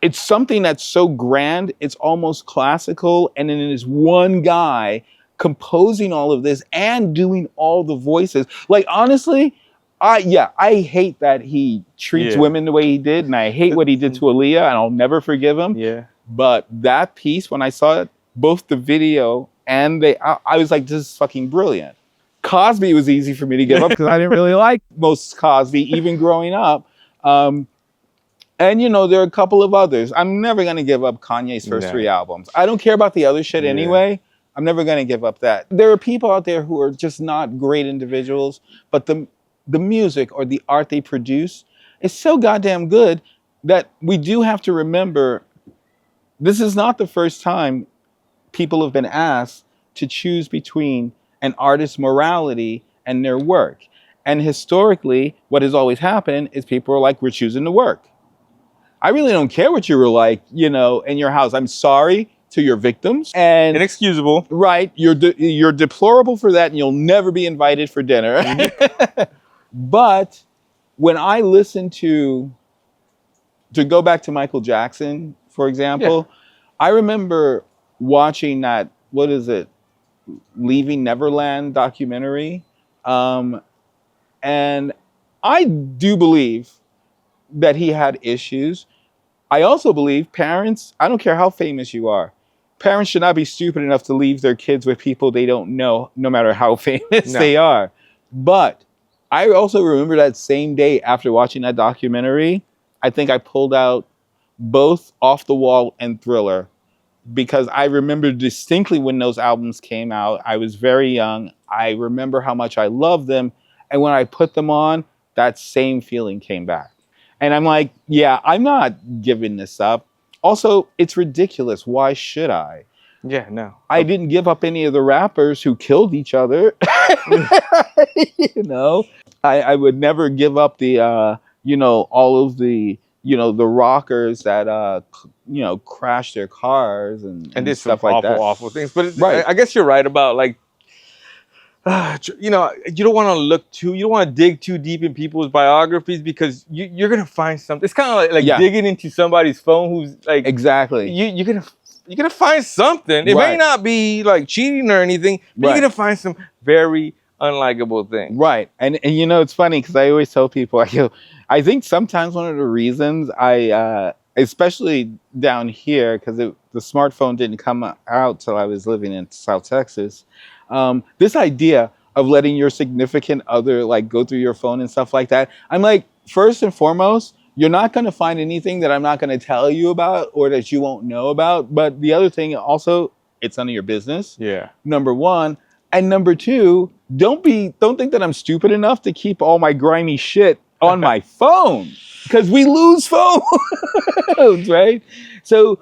Speaker 3: it's something that's so grand, it's almost classical, and then there's one guy composing all of this and doing all the voices. Like, honestly, I hate that he treats women the way he did, and I hate what he did to Aaliyah, and I'll never forgive him.
Speaker 2: Yeah.
Speaker 3: But that piece, when I saw it, both the video and I was like, this is fucking brilliant. Cosby was easy for me to give up because I didn't really like most Cosby, even growing up. And, you know, there are a couple of others. I'm never going to give up Kanye's first 3 albums. I don't care about the other shit anyway. I'm never going to give up that. There are people out there who are just not great individuals, but the music or the art they produce is so goddamn good that we do have to remember this is not the first time people have been asked to choose between an artist's morality and their work. And historically, what has always happened is people are like, we're choosing to work. I really don't care what you were like, you know, in your house. I'm sorry to your victims. And
Speaker 2: inexcusable.
Speaker 3: Right. You're deplorable for that, and you'll never be invited for dinner. But when I listen to go back to Michael Jackson, for example, I remember watching that, what is it, Leaving Neverland documentary. And I do believe that he had issues. I also believe parents, I don't care how famous you are, parents should not be stupid enough to leave their kids with people they don't know, no matter how famous they are. But I also remember that same day after watching that documentary, I think I pulled out both Off the Wall and Thriller, because I remember distinctly when those albums came out. I was very young. I remember how much I loved them. And when I put them on, that same feeling came back. And I'm like, yeah, I'm not giving this up. Also, it's ridiculous. Why should I?
Speaker 2: Yeah, no.
Speaker 3: I didn't give up any of the rappers who killed each other. You know, I would never give up the, you know, all of the, you know, the rockers that, you know, crashed their cars and
Speaker 2: did
Speaker 3: stuff
Speaker 2: some
Speaker 3: like that.
Speaker 2: Awful things. But I guess you're right about, like, you know, you don't want to you don't want to dig too deep in people's biographies, because you're going to find something. It's kind of like digging into somebody's phone who's like,
Speaker 3: exactly.
Speaker 2: You're going to find something. It may not be like cheating or anything, but you're going to find some very unlikable things. Right.
Speaker 3: And you know, it's funny because I always tell people, I think sometimes one of the reasons especially down here, because the smartphone didn't come out till I was living in South Texas. This idea of letting your significant other like go through your phone and stuff like that. I'm like, first and foremost, you're not going to find anything that I'm not going to tell you about or that you won't know about. But the other thing also, it's none of your business.
Speaker 2: Yeah.
Speaker 3: Number one. And number two, don't think that I'm stupid enough to keep all my grimy shit on my phone, because we lose phones, right? So,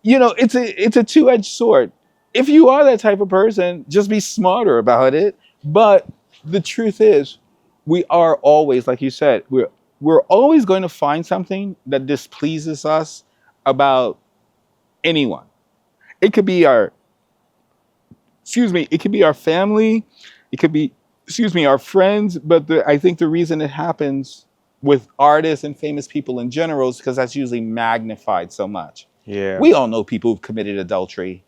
Speaker 3: you know, it's a two-edged sword. If you are that type of person, just be smarter about it. But the truth is, we are always, like you said, we're always going to find something that displeases us about anyone. It could be our family, it could be, our friends, but I think the reason it happens with artists and famous people in general is because that's usually magnified so much.
Speaker 2: Yeah.
Speaker 3: We all know people who've committed adultery.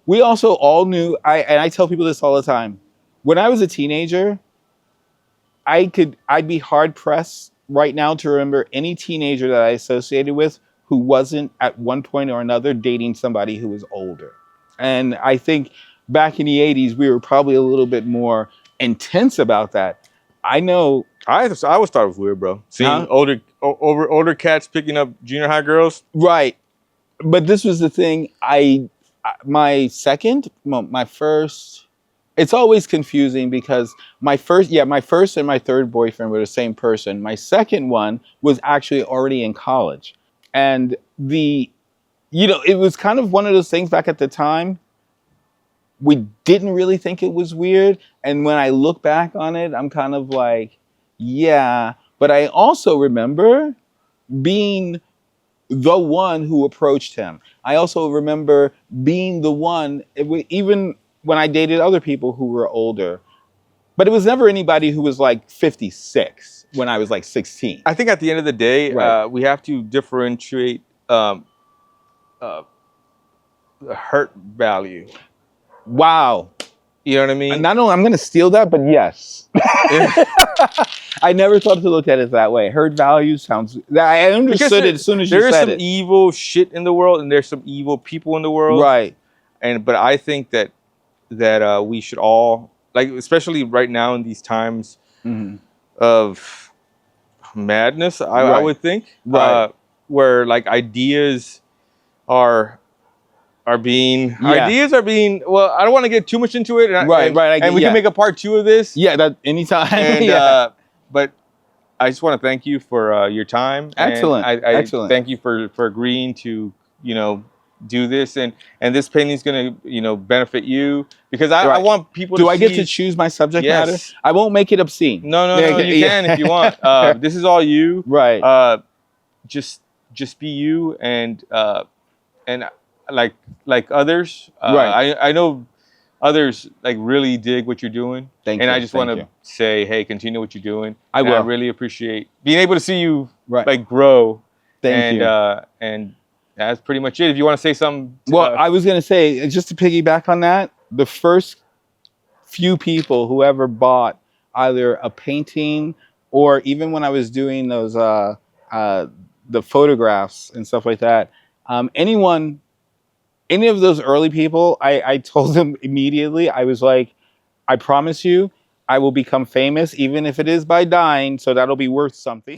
Speaker 3: We also all knew, I tell people this all the time, when I was a teenager, I'd be hard pressed right now to remember any teenager that I associated with who wasn't at one point or another dating somebody who was older. And I think back in the 80s, we were probably a little bit more intense about that. I know.
Speaker 2: I always thought it was weird, bro. Seeing older cats picking up junior high girls.
Speaker 3: Right. But this was the thing. My first, it's always confusing because my first and my third boyfriend were the same person. My second one was actually already in college. And it was kind of one of those things back at the time. We didn't really think it was weird. And when I look back on it, I'm kind of like, yeah. But I also remember being the one who approached him. I also remember being the one, even when I dated other people who were older. But it was never anybody who was like 56 when I was like 16.
Speaker 2: I think at the end of the day, we have to differentiate the hurt value.
Speaker 3: Wow.
Speaker 2: You know what I mean?
Speaker 3: Not only I'm going to steal that, but yes. I never thought to look at it that way. Hurt value sounds... I understood it as soon as you said it.
Speaker 2: There is some evil shit in the world, and there's some evil people in the world.
Speaker 3: Right.
Speaker 2: But I think that that we should all, like, especially right now in these times of madness, I would think, where like ideas are being well, I don't want to get too much into it, and we can make a part 2 of this.
Speaker 3: Yeah, that anytime.
Speaker 2: And but I just want to thank you for your time.
Speaker 3: Excellent.
Speaker 2: And
Speaker 3: Excellent.
Speaker 2: Thank you for agreeing to do this, and this painting is going to benefit you, because I want people.
Speaker 3: Do I get to choose my subject matter? I won't make it obscene.
Speaker 2: No, you can if you want. This is all you.
Speaker 3: Right.
Speaker 2: Just be you, and like others. I know others like really dig what you're doing.
Speaker 3: Thank you.
Speaker 2: And I just want to say, hey, continue what you're doing.
Speaker 3: I will.
Speaker 2: I really appreciate being able to see you like grow.
Speaker 3: Thank you.
Speaker 2: And that's pretty much it. If you want to say something.
Speaker 3: I was going to say, just to piggyback on that, the first few people who ever bought either a painting, or even when I was doing those the photographs and stuff like that, any of those early people, I told them immediately, I was like, I promise you, I will become famous, even if it is by dying, so that'll be worth something.